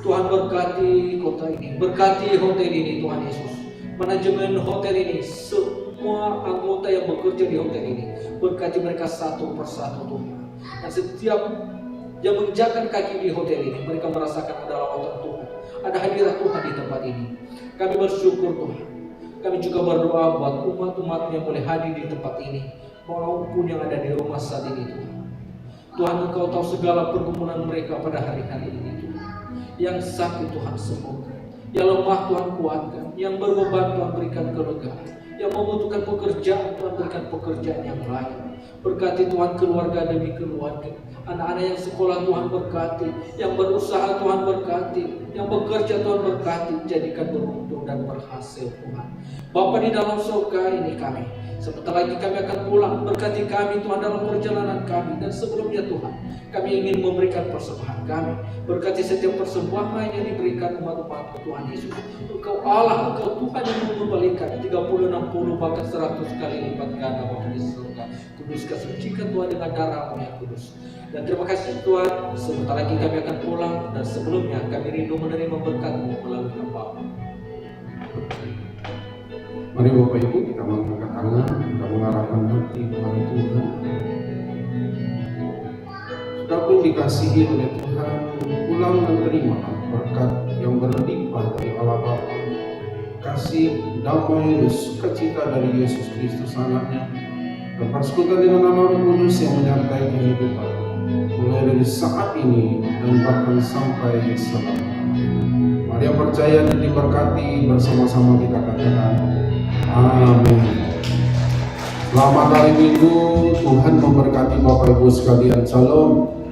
Tuhan berkati kota ini, berkati hotel ini Tuhan Yesus. Manajemen hotel ini, semua anggota yang bekerja di hotel ini, berkati mereka satu persatu Tuhan. Dan setiap yang menginjakkan kaki di hotel ini, mereka merasakan ada lawatan Tuhan, ada hadirat Tuhan di tempat ini. Kami bersyukur Tuhan. Kami juga berdoa buat umat-umat yang boleh hadir di tempat ini, maupun yang ada di rumah saat ini Tuhan. Tuhan, Engkau tahu segala pergumulan mereka pada hari-hari ini Tuhan. Yang sakit Tuhan sembuhkan, yang lemah Tuhan kuatkan, yang berbeban Tuhan berikan kelegaan, yang membutuhkan pekerjaan Tuhan berikan pekerjaan yang layak. Berkati Tuhan keluarga demi keluarga, anak-anak yang sekolah Tuhan berkati, yang berusaha Tuhan berkati, yang bekerja Tuhan berkati, jadikan beruntung dan berhasil Tuhan. Bapa di dalam surga ini kami, sebentar lagi kami akan pulang. Berkati kami Tuhan dalam perjalanan kami, dan sebelumnya Tuhan, kami ingin memberikan persembahan kami. Berkati setiap persembahan yang diberikan umat-umat Tuhan Yesus. Engkau Allah, Engkau Tuhan yang mengembalikan 30, 60, bahkan 100 kali lipat ganda Bapa di surga. Kuduskan, sucikan Tuhan dengan darah-Mu yang kudus. Dan terima kasih Tuhan, sebentar lagi kami akan pulang, dan sebelumnya kami rindu menerima berkat-Mu melalui hamba-Mu. Mari Bapak Ibu kita mengangkat tangan, kita mengarahkan hati kepada Tuhan. Sudah pun dikasihi oleh Tuhan, pulang dan terima berkat yang berlimpah dari Allah Bapa, kasih, damai, dan sukacita dari Yesus Kristus anaknya, dan persekutuan dengan nama Roh Kudus yang menyertai kehidupan, mulai dari saat ini dan bahkan sampai selama-lamanya. Mari yang percaya dan diberkati bersama-sama kita katakan amin. Selamat hari Minggu, Tuhan memberkati Bapak Ibu sekalian. Shalom.